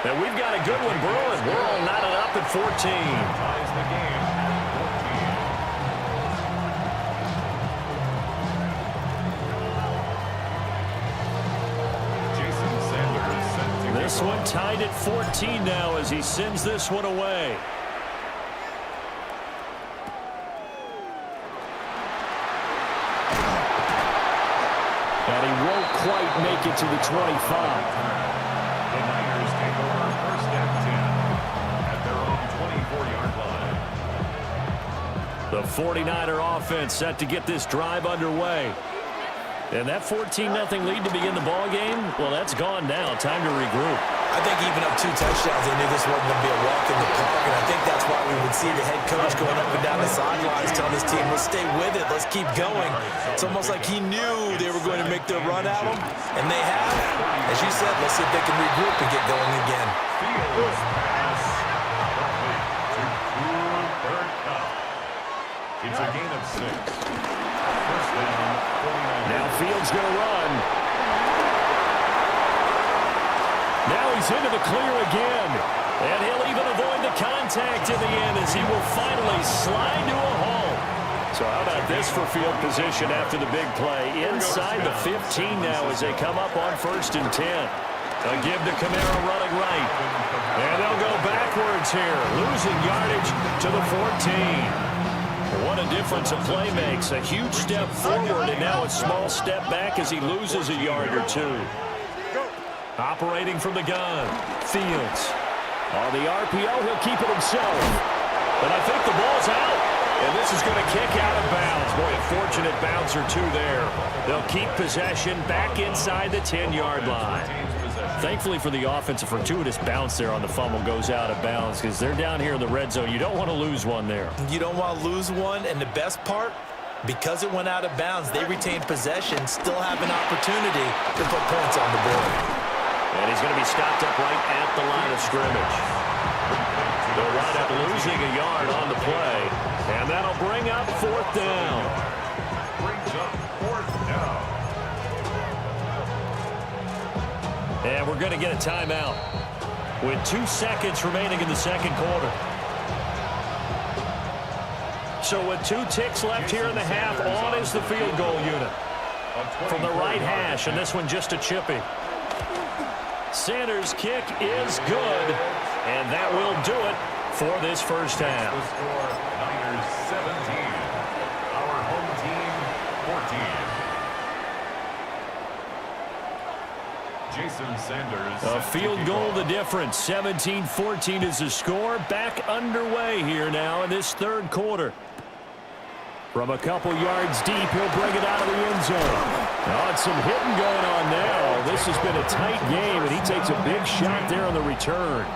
And we've got a good one brewing. We're all knotted up at 14. Ties the game at 14. Jason Sanders sent to This one tied at 14 now as he sends this one away. And he won't quite make it to the 25. The Niners take over 1st and 10 at their own 24-yard line. The 49er offense set to get this drive underway. And that 14-0 lead to begin the ball game, well, that's gone now. Time to regroup. I think even up 2 touchdowns, they knew this wasn't going to be a walk in the park, and I think that's why we would see the head coach going up and down the sidelines telling his team, let's stay with it, let's keep going. It's almost like he knew they were going to make their run at him, and they have. As you said, let's see if they can regroup and get going again. Fields pass complete to Cooper Kupp. It's a gain of 6. First down, 49. Now Fields going to run. Now he's into the clear again. And he'll even avoid the contact in the end as he will finally slide to a hole. So how about this for field position after the big play? Inside the 15 now as they come up on 1st and 10. A give to Kamara running right. And they'll go backwards here, losing yardage to the 14. What a difference a play makes. A huge step forward and now a small step back as he loses a yard or 2. Operating from the gun, Fields. On the RPO, he'll keep it himself. But I think the ball's out. And this is going to kick out of bounds. Boy, a fortunate bounce or 2 there. They'll keep possession back inside the 10-yard line. Thankfully for the offense, a fortuitous bounce there on the fumble goes out of bounds because they're down here in the red zone. You don't want to lose one there. You don't want to lose one, and the best part, because it went out of bounds, they retained possession, still have an opportunity to put points on the board. And he's going to be stopped up right at the line of scrimmage. They'll wind up losing a yard on the play, and that'll bring up 4th down. Brings up 4th down. And we're going to get a timeout with 2 seconds remaining in the 2nd quarter. So with 2 ticks left here in the half, on is the field goal unit. From the right hash, and this one just a chippy. Sanders' kick is good, and that will do it for this first half. The score, Niners 17, our home team 14. Jason Sanders. A field goal the difference. 17-14 is the score. Back underway here now in this 3rd quarter. From a couple yards deep, he'll bring it out of the end zone. Oh, it's some hitting going on now. This has been a tight game, and he takes a big shot there on the return.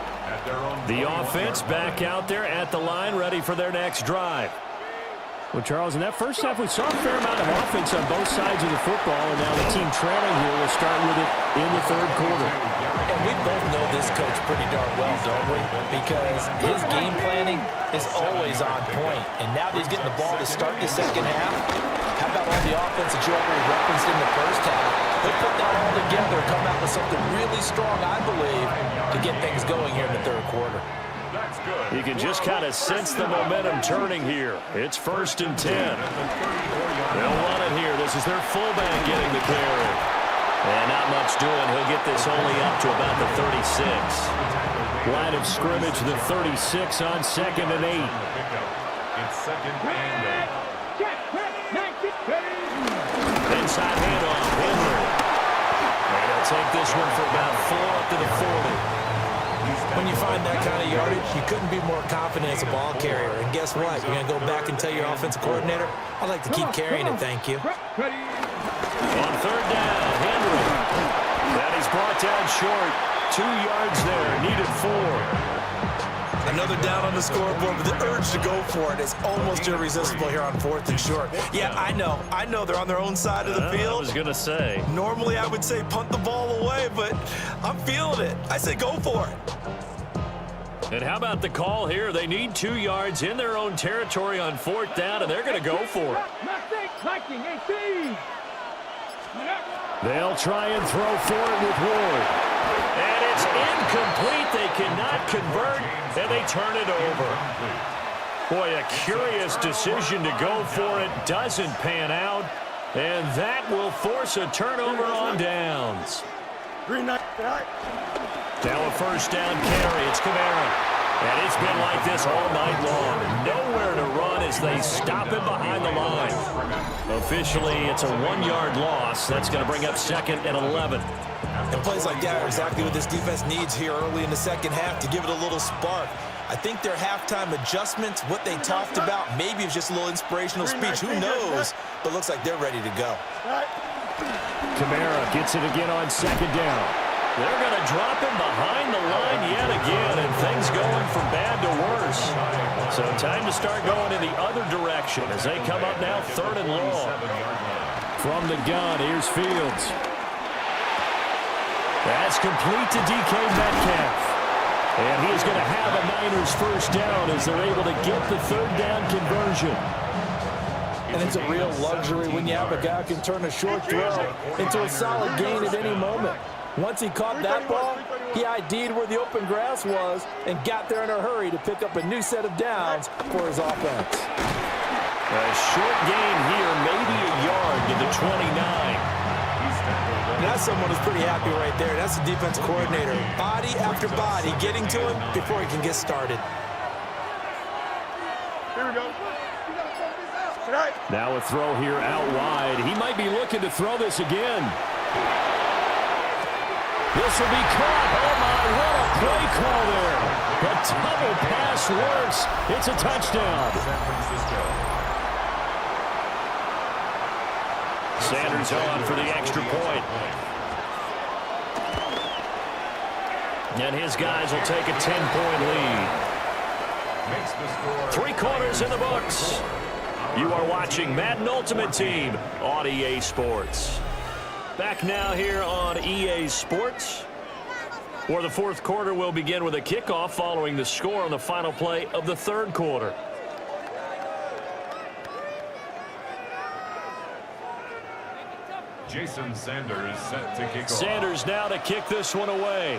The offense back out there at the line, ready for their next drive. Well, Charles, in that first half, we saw a fair amount of offense on both sides of the football, and now the team trailing here will start with it in the 3rd quarter. And we both know this coach pretty darn well, don't we? Because his game planning is always on point. And now that he's getting the ball to start the 2nd half, how about all the offense that you already referenced in the first half? He'll put that all together, come out with something really strong, I believe, to get things going here in the 3rd quarter. You can just kind of sense the momentum turning here. It's 1st and 10. They'll run it here. This is their fullback getting the carry. And not much doing. He'll get this only up to about the 36. Line of scrimmage, the 36 on 2nd and 8. It's 2nd and 8. Inside handoff, Henry. And he'll take this one for about 4 up to the 40. When you find that kind of yardage, you couldn't be more confident as a ball carrier. And guess what? You're going to go back and tell your offensive coordinator, I'd like to keep carrying it, thank you. On 3rd down, Henry. That brought down short. 2 yards there, needed 4. Another down on the scoreboard, but the urge to go for it is almost irresistible here on 4th and short. Yeah, I know they're on their own side of the field. I was going to say. Normally I would say punt the ball away, but I'm feeling it. I say go for it. And how about the call here? They need 2 yards in their own territory on 4th down, and they're going to go for it. They'll try and throw for it with Ward. And it's incomplete. They cannot convert, and they turn it over. Boy, a curious decision to go for it. Doesn't pan out, and that will force a turnover on downs. Now a first down carry. It's Kamara. And it's been like this all night long. Nowhere to run as they stop him behind the line. Officially, it's a 1-yard loss. That's going to bring up 2nd and 11. And plays like that are exactly what this defense needs here early in the second half to give it a little spark. I think their halftime adjustments, what they talked about, maybe it's just a little inspirational speech. Who knows? But looks like they're ready to go. Kamara gets it again on 2nd down. They're going to drop him behind the line yet again, and things going from bad to worse. So time to start going in the other direction as they come up now 3rd and long. From the gun, here's Fields. That's complete to DK Metcalf. And he's going to have a Niners first down as they're able to get the 3rd down conversion. And it's a real luxury when you have a guy who can turn a short throw into a solid gain at any moment. Once he caught that ball, he ID'd where the open grass was and got there in a hurry to pick up a new set of downs for his offense. A short gain here, maybe a yard to the 29. And that's someone who's pretty happy right there. That's the defense coordinator. Body after body getting to him before he can get started. Here we go. Now a throw here out wide. He might be looking to throw this again. This will be caught. Oh, my, what a play call there. The double pass works. It's a touchdown. Sanders on for the extra point. And his guys will take a 10-point lead. 3 quarters in the books. You are watching Madden Ultimate Team on EA Sports. Back now here on EA Sports, where the 4th quarter will begin with a kickoff following the score on the final play of the 3rd quarter. Jason Sanders set to kick off. Sanders now to kick this one away.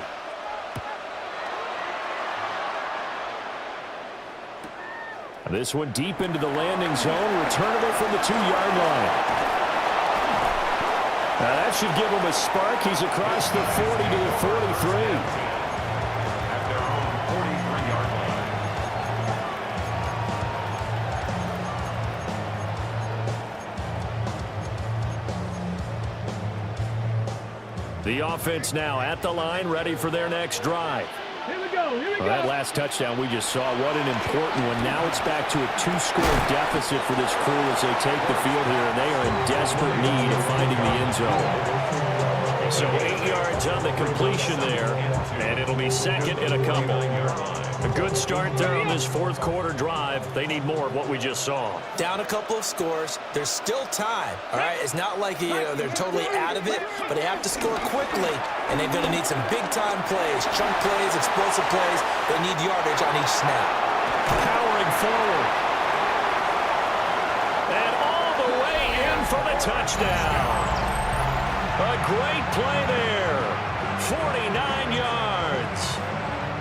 This one deep into the landing zone, returnable from the 2-yard line. Now that should give him a spark. He's across the 40 to the 43. At their own 43-yard line. The offense now at the line, ready for their next drive. Here we go, here we go. That last touchdown we just saw, what an important one. Now it's back to a 2-score deficit for this crew as they take the field here, and they are in desperate need of finding the end zone. So 8 yards on the completion there, and it'll be 2nd and a couple. A good start there on this 4th quarter drive. They need more of what we just saw. Down a couple of scores. There's still time, all right? It's not like they're totally out of it, but they have to score quickly, and they're going to need some big-time plays, chunk plays, explosive plays. They need yardage on each snap. Powering forward. And all the way in for the touchdown. A great play there. 49 yards.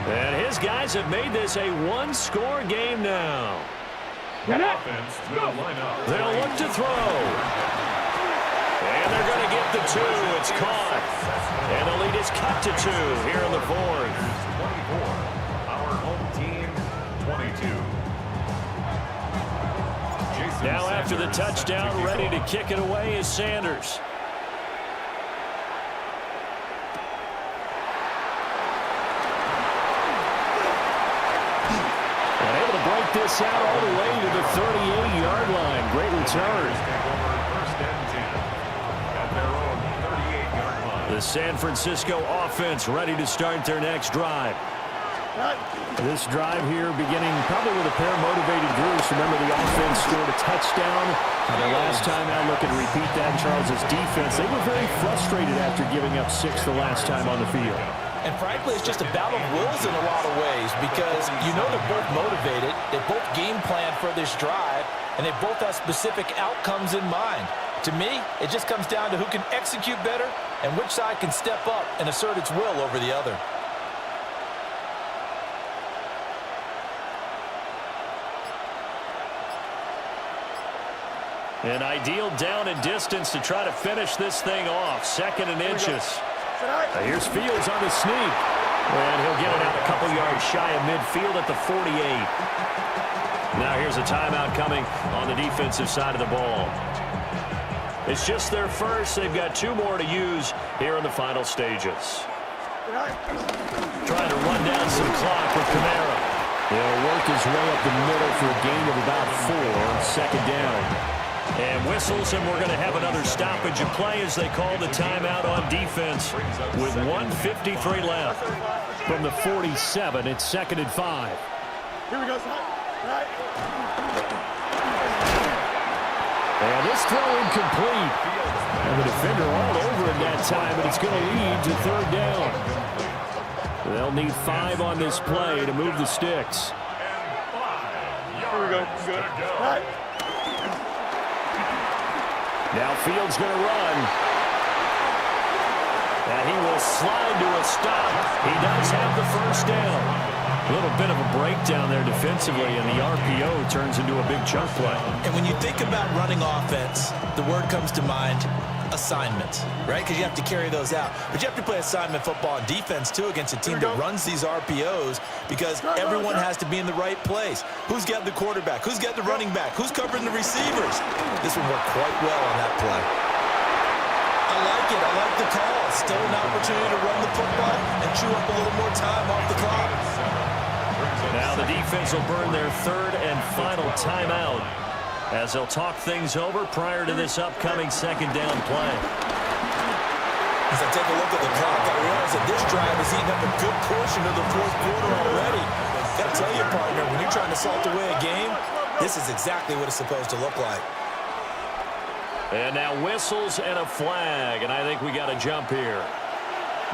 And his guys have made this a 1-score game now. Offense will line up. They'll look to throw. And they're going to get the 2. It's caught. And the lead is cut to 2 here in the 4th. 24. Our home team, 22. Jason Now after the Sanders touchdown, ready to kick it away is Sanders. This out all the way to the 38-yard line. Great return. The San Francisco offense ready to start their next drive. This drive here beginning probably with a pair of motivated groups. Remember, the offense scored a touchdown. The last time out, looking to repeat that in Charles' defense. They were very frustrated after giving up 6 the last time on the field. And frankly, it's just a battle of wills in a lot of ways because you know they're both motivated. They both game plan for this drive, and they both have specific outcomes in mind. To me, it just comes down to who can execute better and which side can step up and assert its will over the other. An ideal down and distance to try to finish this thing off. 2nd and inches. Here's Fields on the sneak. And he'll get it out a couple yards shy of midfield at the 48. Now here's a timeout coming on the defensive side of the ball. It's just their first. They've got 2 more to use here in the final stages. Trying to run down some clock with Kamara. He'll work his way up the middle for a gain of about 4. 2nd down. And whistles, and we're going to have another stoppage of play as they call the timeout on defense with 1:53 left. From the 47, it's 2nd and 5. Here we go, And this throw incomplete. And the defender all over it that time, and it's going to lead to 3rd down. They'll need 5 on this play to move the sticks. Here we go. Good. Right. Now Fields going to run. And he will slide to a stop. He does have the 1st down. A little bit of a breakdown there defensively, and the RPO turns into a big chunk play. And when you think about running offense, the word comes to mind, assignment, right? Because you have to carry those out. But you have to play assignment football on defense, too, against a team that runs these RPOs because everyone has to be in the right place. Who's got the quarterback? Who's got the running back? Who's covering the receivers? This one worked quite well on that play. I like it. I like the call. Still an opportunity to run the football and chew up a little more time off the clock. Now the defense will burn their 3rd and final timeout as they'll talk things over prior to this upcoming 2nd down play. As I take a look at the clock, I realize that this drive has eaten up a good portion of the 4th quarter already. Got to tell you, partner, when you're trying to salt away a game, this is exactly what it's supposed to look like. And now whistles and a flag, and I think we got a jump here.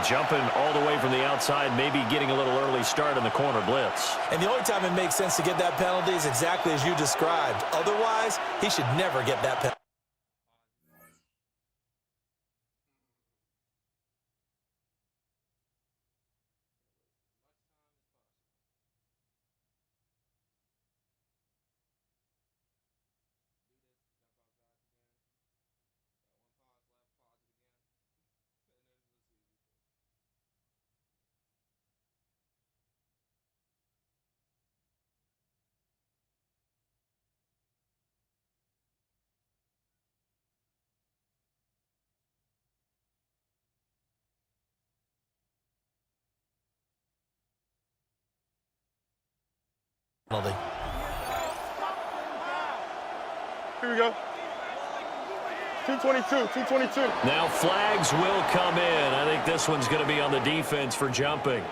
Jumping all the way from the outside, maybe getting a little early start in the corner blitz. And the only time it makes sense to get that penalty is exactly as you described. Otherwise, he should never get that penalty. Here we go. 222. Now flags will come in. I think this one's going to be on the defense for jumping.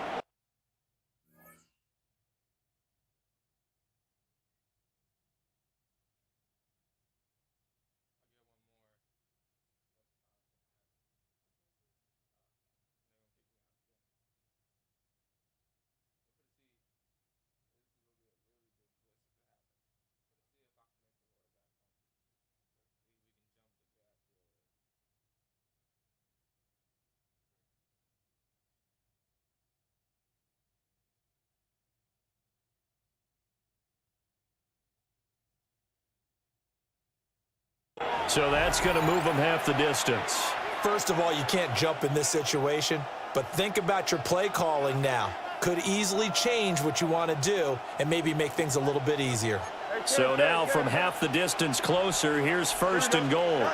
So that's going to move them half the distance. First of all, you can't jump in this situation, but think about your play calling now. Could easily change what you want to do and maybe make things a little bit easier. So now from half the distance closer, here's 1st and goal.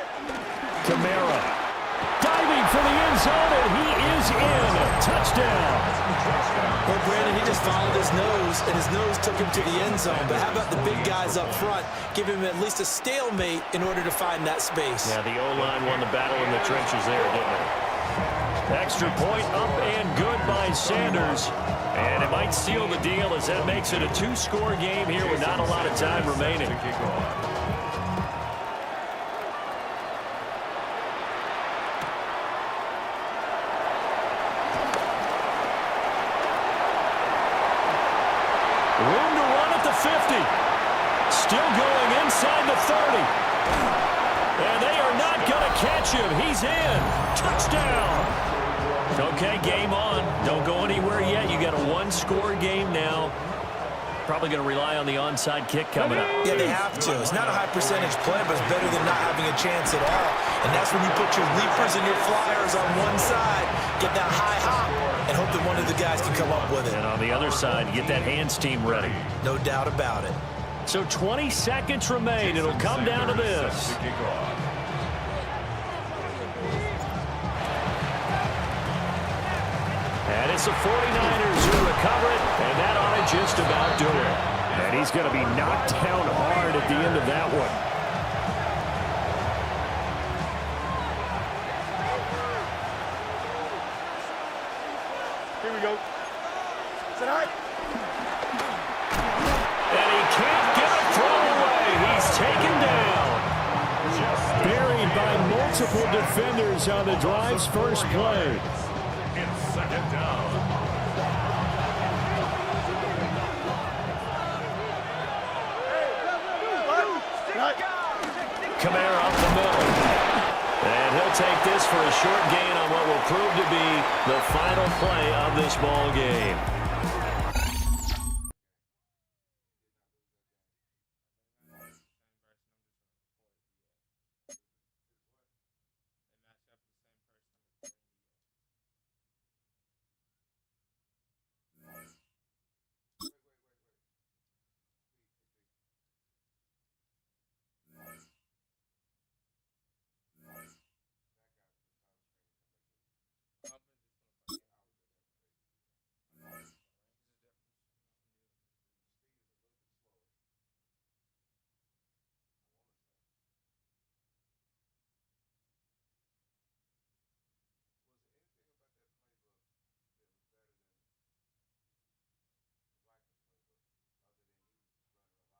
Kamara diving for the end zone, and he is in. Touchdown. Well, Brandon, he just followed his nose, and his nose took him to the end zone. But how about the big guys up front? Give him at least a stalemate in order to find that space. Yeah, the O-line won the battle in the trenches there, didn't it? Extra point up and good by Sanders. And it might seal the deal as that makes it a two-score game here with not a lot of time remaining. Room to run at the 50. Still going inside the 30. And they are not going to catch him. He's in. Touchdown. Okay, game on. Don't go anywhere yet. You got a one-score game now. Probably going to rely on the onside kick coming up. Yeah, they have to. It's not a high-percentage play, but it's better than not having a chance at all. And that's when you put your leapers and your flyers on one side, get that high hop, and hope that one of the guys can come up with it. And on the other side, get that hands team ready. No doubt about it. So 20 seconds remain. It'll come down to this. And it's the 49ers who recover it, and that ought to just about do it. And he's going to be knocked down hard at the end of that one. Here we go. Tonight. And he can't get a throw away. He's taken down. Buried by multiple defenders on the drive's first play. It's second down. Kamara up the middle. And he'll take this for a short gain on what will prove to be the final play of this ball game.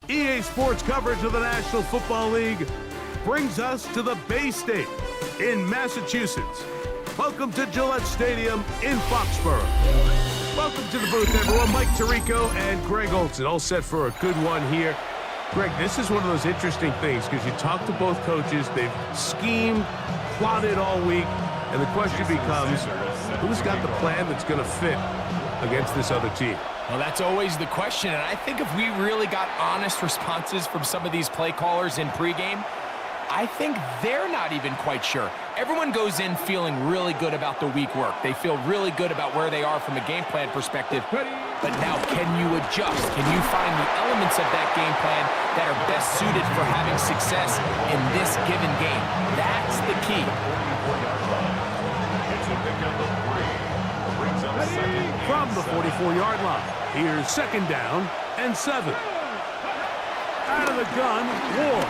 EA Sports coverage of the National Football League brings us to the Bay State in Massachusetts. Welcome to Gillette Stadium in Foxborough. Welcome to the booth, everyone. Mike Tirico and Greg Olson, all set for a good one here. Greg, this is one of those interesting things because you talk to both coaches. They've schemed, plotted all week, and the question becomes, who's got the plan that's going to fit against this other team? Well, that's always the question, and I think if we really got honest responses from some of these play callers in pregame, I think they're not even quite sure. Everyone goes in feeling really good about the week work. They feel really good about where they are from a game plan perspective. But now, can you adjust? Can you find the elements of that game plan that are best suited for having success in this given game? That's the key. From the 44-yard line, here's second down and 7. Out of the gun, Ward.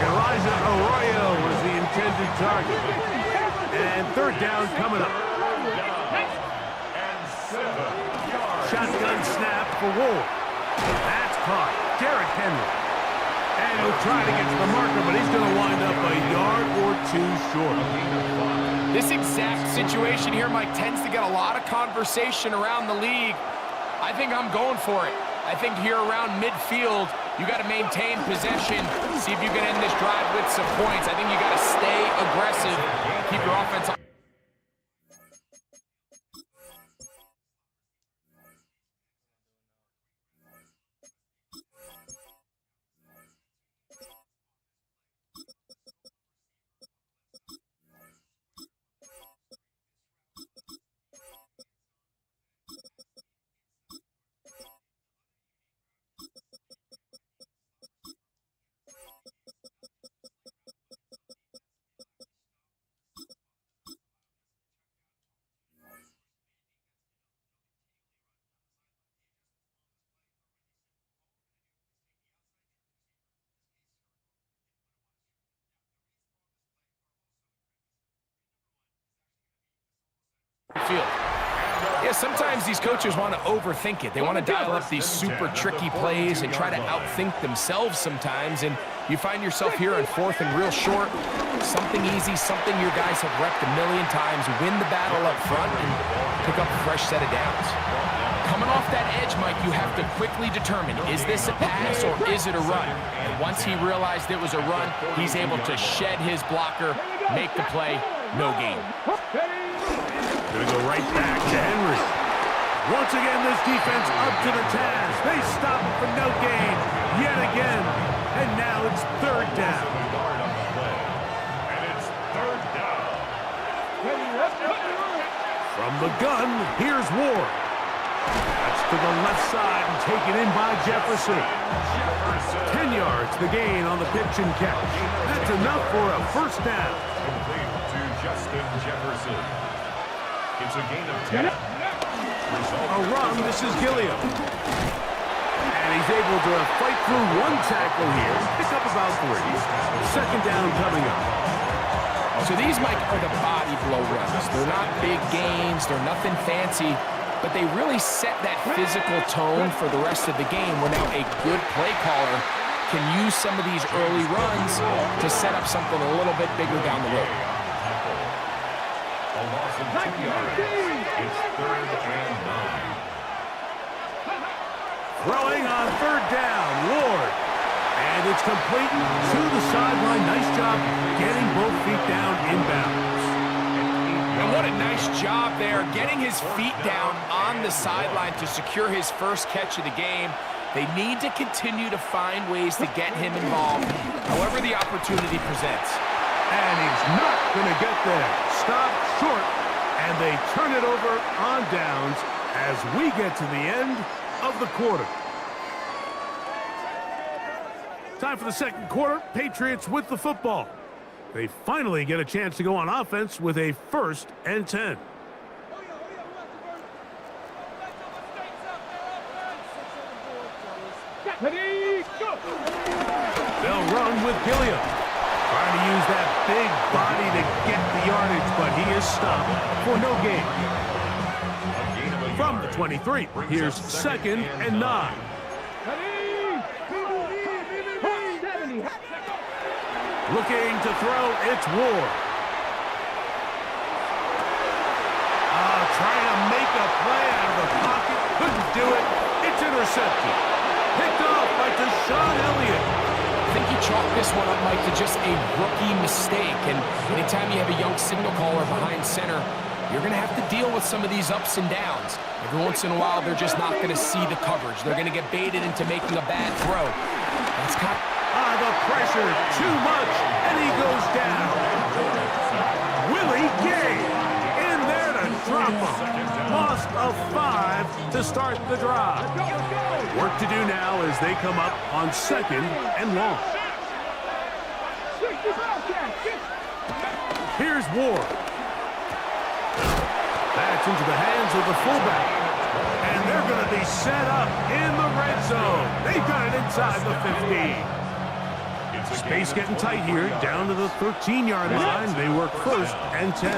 Elijah Arroyo was the intended target. And third down coming up. Shotgun snap for Ward. That's caught. Derrick Henry. And he'll try to get to the marker, but he's going to wind up a yard or two short. This exact situation here, Mike, tends to get a lot of conversation around the league. I think I'm going for it. I think here around midfield, you got to maintain possession, see if you can end this drive with some points. I think you got to stay aggressive, keep your offense on. field. Yeah, sometimes these coaches want to overthink it. They want to dial up these super tricky plays and try to outthink themselves sometimes, and you find yourself here on 4th and real short. Something easy, something your guys have repped a million times. Win the battle up front and pick up a fresh set of downs. Coming off that edge, Mike, you have to quickly determine, is this a pass or is it a run? And once he realized it was a run, he's able to shed his blocker, make the play, no gain. Gonna go right back to Henry. Once again, this defense up to the task. They stop it for no gain yet again. And now it's 3rd down. And it's 3rd down. From the gun, here's Ward. That's to the left side and taken in by Jefferson. 10 yards the gain on the pitch and catch. That's enough for a 1st down. Complete to Justin Jefferson. It's a gain of 10. A run, this is Gilliam. And he's able to fight through 1 tackle here. Pick up about 3. 2nd down coming up. So these, Mike, are the body blow runs. They're not big gains. They're nothing fancy. But they really set that physical tone for the rest of the game where now a good play caller can use some of these early runs to set up something a little bit bigger down the road. A loss of 2 yards. It's 3rd and 9. Throwing on 3rd down, Ward. And it's complete to the sideline. Nice job getting both feet down inbounds. And what a nice job there, getting his feet down on the sideline to secure his first catch of the game. They need to continue to find ways to get him involved, however the opportunity presents. And he's not going to get there. Stop short, and they turn it over on downs as we get to the end of the quarter. Time for the 2nd quarter. Patriots with the football. They finally get a chance to go on offense with a 1st and 10. They'll run with Gilliam. Trying to use that big body to get the yardage, but he is stopped for no gain. From the 23, here's 2nd and 9. Looking to throw, it's Ward. Trying to make a play out of the pocket. Couldn't do it. It's intercepted. Picked off by Deshaun Elliott. I think he chalked this one up, Mike, to just a rookie mistake. And anytime you have a young signal caller behind center, you're going to have to deal with some of these ups and downs. Every once in a while, they're just not going to see the coverage. They're going to get baited into making a bad throw. That's got... The pressure, too much, and he goes down. Willie Gay in there to drop him. Loss of 5 to start the drive. Work to do now as they come up on 2nd and long. Here's Ward. That's into the hands of the fullback. And they're going to be set up in the red zone. They've got it inside the 15. Space getting tight here, down to the 13-yard line. They work 1st and 10.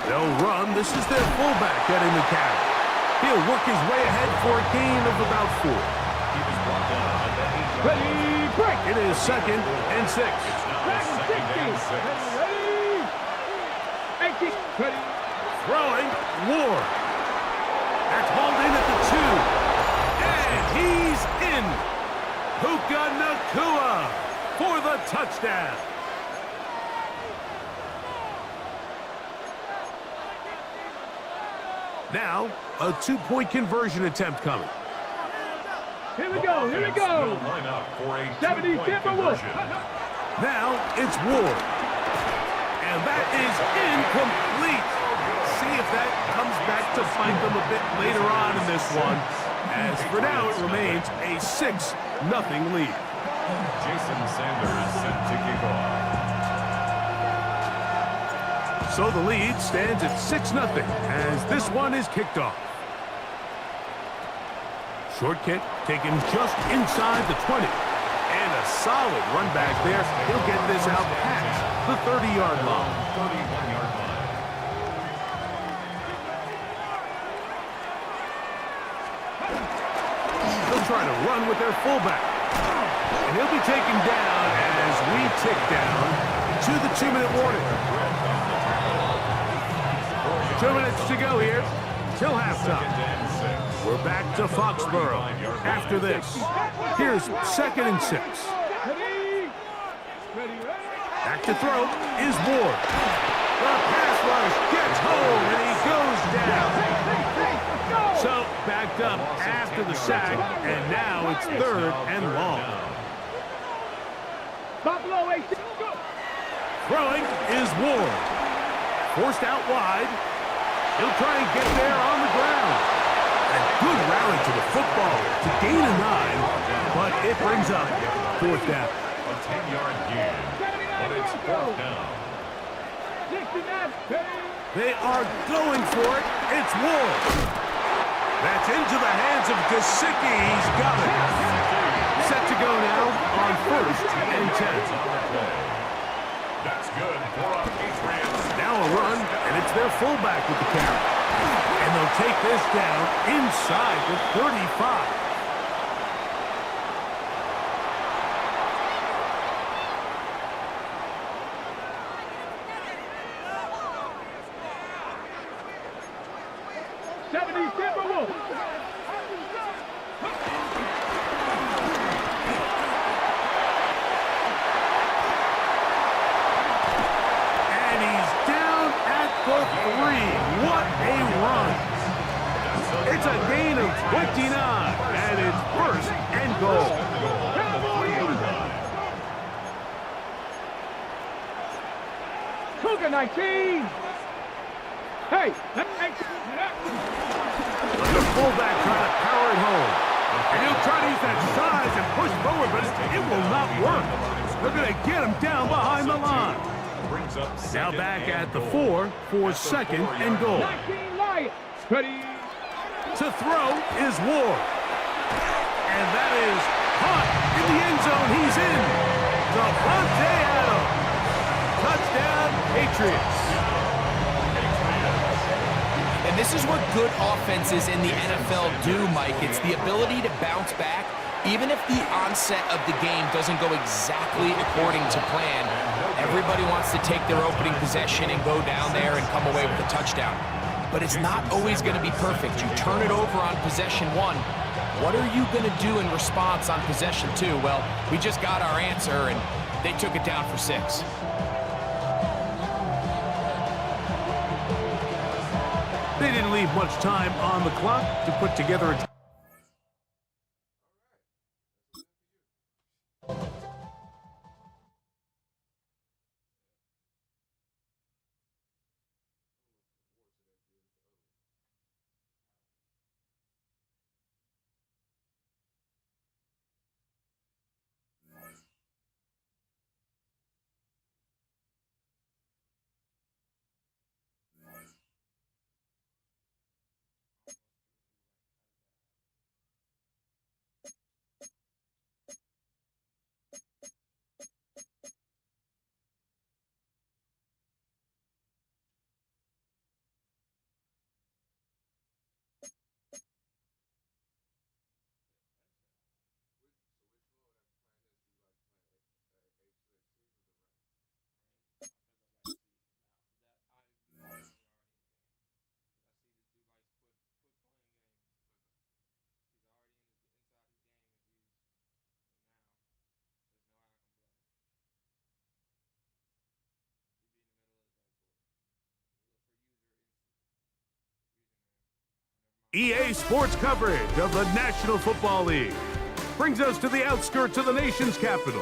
They'll run. This is their fullback getting the carry. He'll work his way ahead for a gain of about 4. Ready, break. It is 2nd and 6. Throwing, Ward. That's hauled in at the 2. And he's in. Puka Nacua for the touchdown. Now, a 2-point conversion attempt coming. Here we go, here we go. 70 Timberwolves. Now, it's Ward. And that is incomplete. See if that comes back to bite them a bit later on in this one. As for now, it remains a 6-0 lead. Jason Sanders set to kick off. So the lead stands at 6-0 as this one is kicked off. Short kick taken just inside the 20. And a solid run back there. He'll get this out past the 30-yard line. 31-yard line. try to run with their fullback. And he'll be taken down as we tick down to the 2-minute warning. 2 minutes to go here till halftime. We're back to Foxborough after this. Here's 2nd and 6. Back to throw is Ward. The pass rush gets home and he goes down. So backed up after the sack, and now it's 3rd and long. Throwing is Ward. Forced out wide. He'll try and get there on the ground. A good rally to the football to gain a 9, but it brings up 4th down. A 10-yard gain, but it's 4th down. They are going for it. It's Ward. That's into the hands of Gesicki. He's got it. Set to go now on 1st and 10. That's good for our Patriots. Now a run, and it's their fullback with the carry. And they'll take this down inside the 35. What a run. It's a gain of 29, and it's 1st and goal. Cougar 19. Hey. Let the fullback try to power it home. And he'll try to use that size and push forward, but it will not work. They're going to get him down behind the line. Now back at the 4 for 2nd and goal. To throw is Ward. And that is caught in the end zone. He's in. Devontae Adams. Touchdown, Patriots. And this is what good offenses in the NFL do, Mike. It's the ability to bounce back, even if the onset of the game doesn't go exactly according to plan. Everybody wants to take their opening possession and go down there and come away with a touchdown. But it's not always going to be perfect. You turn it over on possession 1. What are you going to do in response on possession 2? Well, we just got our answer, and they took it down for 6. They didn't leave much time on the clock to put together a... EA Sports coverage of the National Football League brings us to the outskirts of the nation's capital.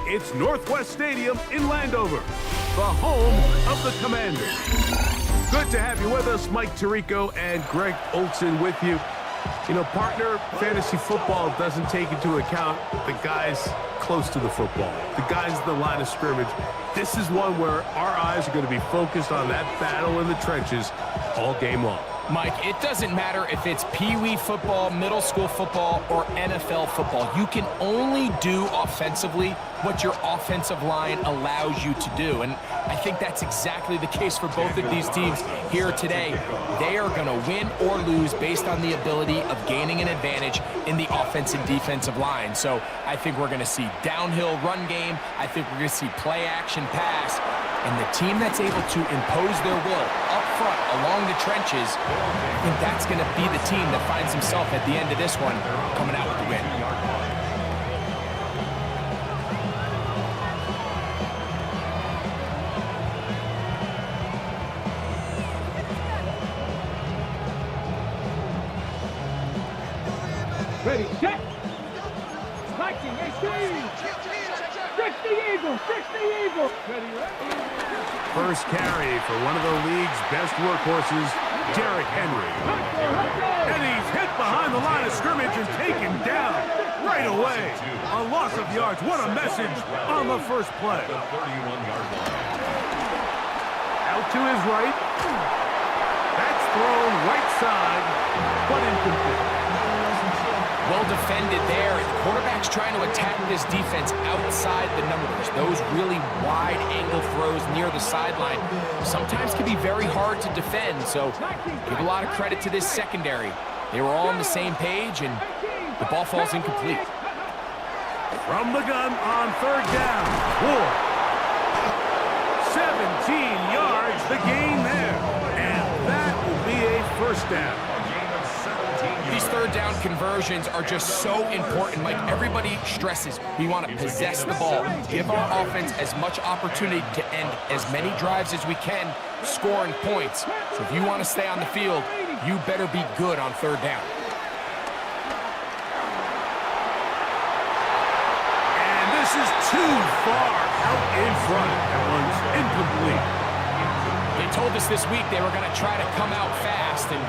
It's Northwest Stadium in Landover, the home of the Commanders. Good to have you with us, Mike Tirico and Greg Olson with you. You know, partner, fantasy football doesn't take into account the guys close to the football, the guys in the line of scrimmage. This is one where our eyes are going to be focused on that battle in the trenches all game long. Mike, it doesn't matter if it's Pee-wee football, middle school football, or NFL football. You can only do offensively what your offensive line allows you to do. And I think that's exactly the case for both of these teams here today. They are going to win or lose based on the ability of gaining an advantage in the offensive and defensive line. So I think we're going to see downhill run game. I think we're going to see play action pass. And the team that's able to impose their will up front along the trenches, I think that's going to be the team that finds himself at the end of this one coming out with the win. Ready, set. 19, 60 Eagles, 60 Eagles. Ready, ready. First carry for one of the league's best workhorses, Derrick Henry. And he's hit behind the line of scrimmage and taken down right away. A loss of yards. What a message on the first play. Out to his right. That's thrown right side, but incomplete. Well defended there. The quarterback's trying to attack this defense outside the numbers. Those really wide angle throws near the sideline sometimes can be very hard to defend. So give a lot of credit to this secondary. They were all on the same page, and the ball falls incomplete. From the gun on third down. 17 yards, the gain there. And that will be a first down. These third down conversions are just so important. Like everybody stresses, we want to possess the ball, give our offense as much opportunity to end as many drives as we can, scoring points. So if you want to stay on the field, you better be good on third down. And this is too far out in front. That one's incomplete. They told us this week they were going to try to come out fast, and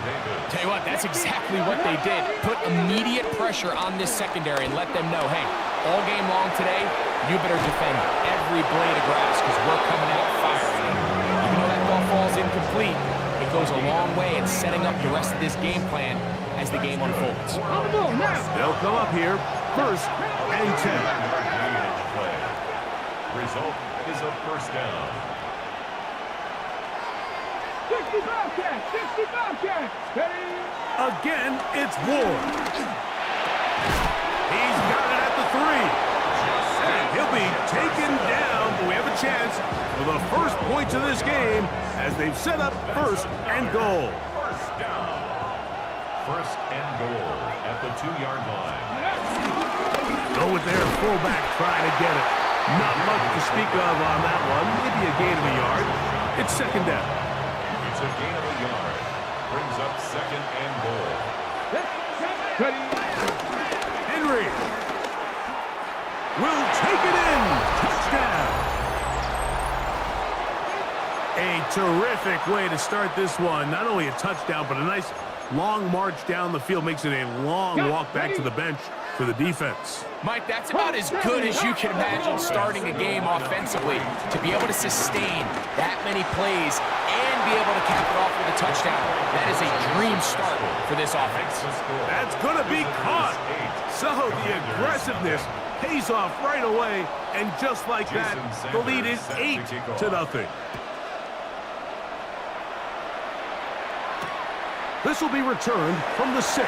tell you what, that's exactly what they did. Put immediate pressure on this secondary and let them know, hey, all game long today, you better defend every blade of grass because we're coming out firing. Even though that ball falls incomplete, it goes a long way in setting up the rest of this game plan as the game unfolds. They'll come up here, first and 10. Result is a first down. 60 Bobcats, 60 Bobcats. Ready? Again, it's Ward. He's got it at the 3. And he'll be taken down, but we have a chance for the first points of this game as they've set up first and goal. First down. First and goal at the 2-yard line. Go with their fullback trying to get it. Not much to speak of on that one. Maybe a gain of a yard. It's second down. It's a gain of a yard. Brings up second and goal. Ready? Henry will take it in. Touchdown. A terrific way to start this one. Not only a touchdown, but a nice long march down the field. Makes it a long walk back to the bench for the defense. Mike, that's about as good as you can imagine starting a game offensively. To be able to sustain that many plays and be able to cap it off with a touchdown, that is a dream start for this offense. That's going to be caught. So the aggressiveness pays off right away, and just like that, the lead is 8-0. This will be returned from the 6.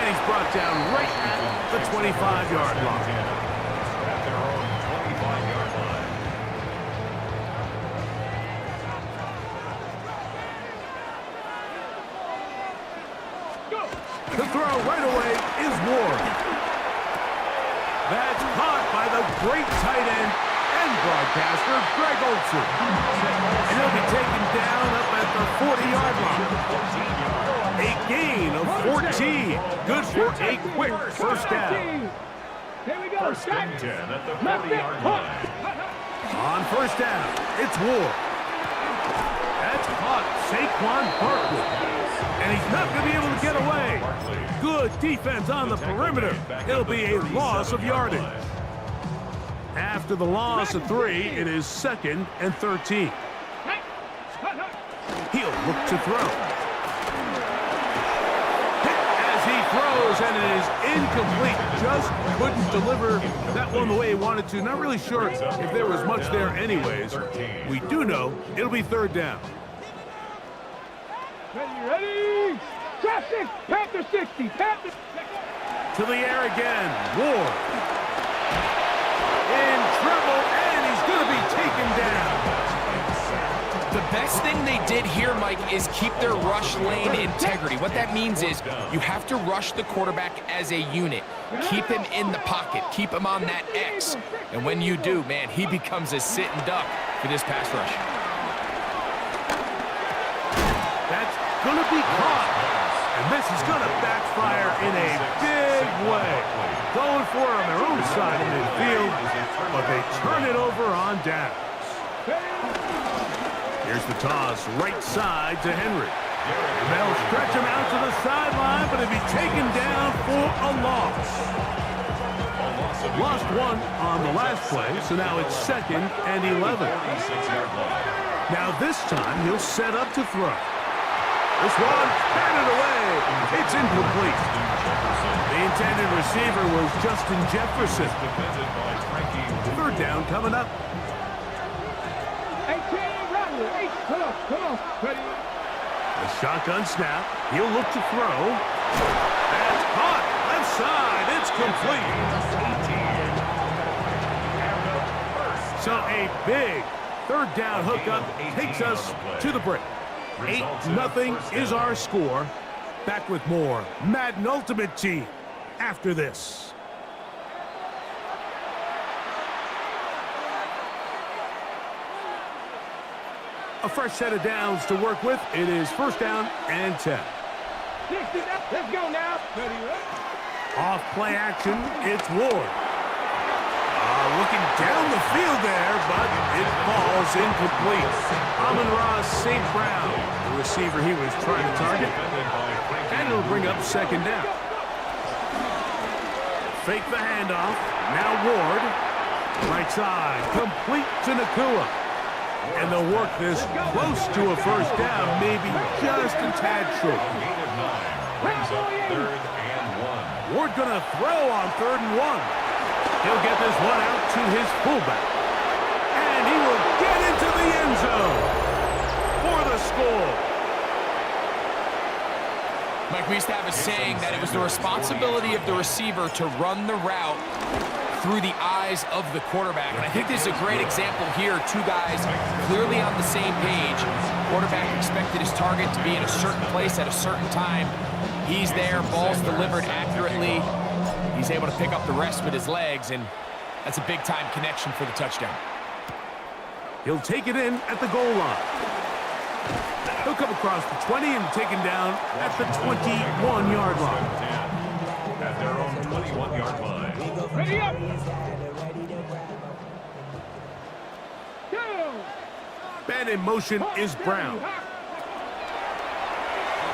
And he's brought down right at the 25-yard line. At their own 25-yard line. The throw right away is Ward. That's caught by the great tight end and broadcaster, Greg Olsen. And he'll be taken down up at the 40-yard line. A gain of 14. Good for a quick first down. Here we go. First and 10 at the 40-yard line. On first down, it's Ward. That's caught Saquon Barkley. And he's not going to be able to get away. Good defense on the perimeter. It'll be a loss of yardage. After the loss of 3, it is second and 13. He'll look to throw. Hit as he throws, and it is incomplete. Just couldn't deliver that one the way he wanted to. Not really sure if there was much there anyways. We do know it'll be third down. Ready? Drop 6, Panther 60, Panther. To the air again, Ward. In trouble, and he's going to be taken down. The best thing they did here, Mike, is keep their rush lane integrity. What that means is you have to rush the quarterback as a unit. Keep him in the pocket. Keep him on that X. And when you do, man, he becomes a sitting duck for this pass rush. That's going to be caught. And this is going to backfire in a big way. Going for it on their own side of midfield, but they turn it over on downs. Here's the toss, right side to Henry. They'll stretch him out to the sideline, but he'll be taken down for a loss. Lost one on the last play, so now it's 2nd and 11. Now this time, he'll set up to throw. This one, batted away. It's incomplete. The intended receiver was Justin Jefferson. Third down coming up. 18, Rattler, 8, come on, ready? A shotgun snap. He'll look to throw. That's caught. Left side. It's complete. So a big third down hookup takes us to the break. 8-0 is our score. Back with more Madden Ultimate Team after this. A fresh set of downs to work with. It is 1st down and 10. Let's go now. Off play action, it's Ward. Looking down the field there, but it falls incomplete. Amon-Ra St. Brown, the receiver he was trying to target. And it'll bring up 2nd down. Fake the handoff. Now Ward. Right side, complete to Nakua. And they'll work this close to a 1st down, maybe just a tad short. Ward gonna throw on 3rd and 1. He'll get this one out to his fullback. And he will get into the end zone for the score. Mike, we used to have a saying that it was the responsibility of the receiver to run the route through the eyes of the quarterback. And I think this is a great example here. Two guys clearly on the same page. Quarterback expected his target to be in a certain place at a certain time. He's there, ball's delivered accurately. He's able to pick up the rest with his legs, and that's a big-time connection for the touchdown. He'll take it in at the goal line. He'll come across the 20 and taken down at the 21-yard line. At their own 21-yard line. Ready up. Go. Man in motion is Brown.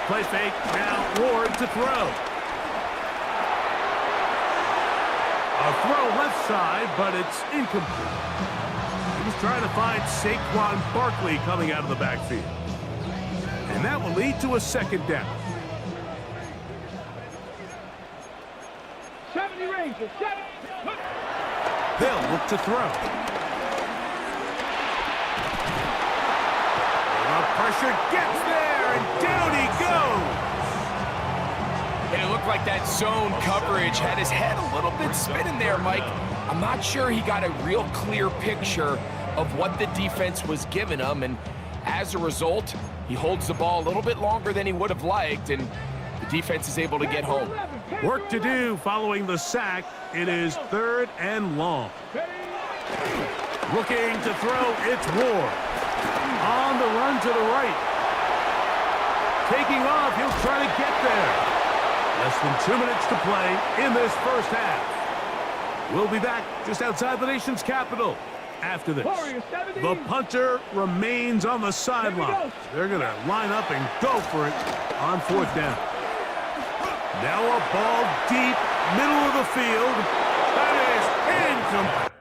Play fake, now Ward to throw. A throw left side, but it's incomplete. He was trying to find Saquon Barkley coming out of the backfield. And that will lead to a 2nd down. 70 Rangers, 70. They'll look to throw. The pressure gets there, and down he goes. And it looked like that zone coverage had his head a little bit spinning there, Mike. I'm not sure he got a real clear picture of what the defense was giving him, and as a result, he holds the ball a little bit longer than he would have liked, and the defense is able to get home. Work to do following the sack. It is 3rd and long. Looking to throw, it's Ward. On the run to the right. Taking off, he'll try to get there. Less than 2 minutes to play in this 1st half. We'll be back just outside the nation's capital after this. The punter remains on the sideline. They're going to line up and go for it on 4th down. Now a ball deep, middle of the field. That is incomplete.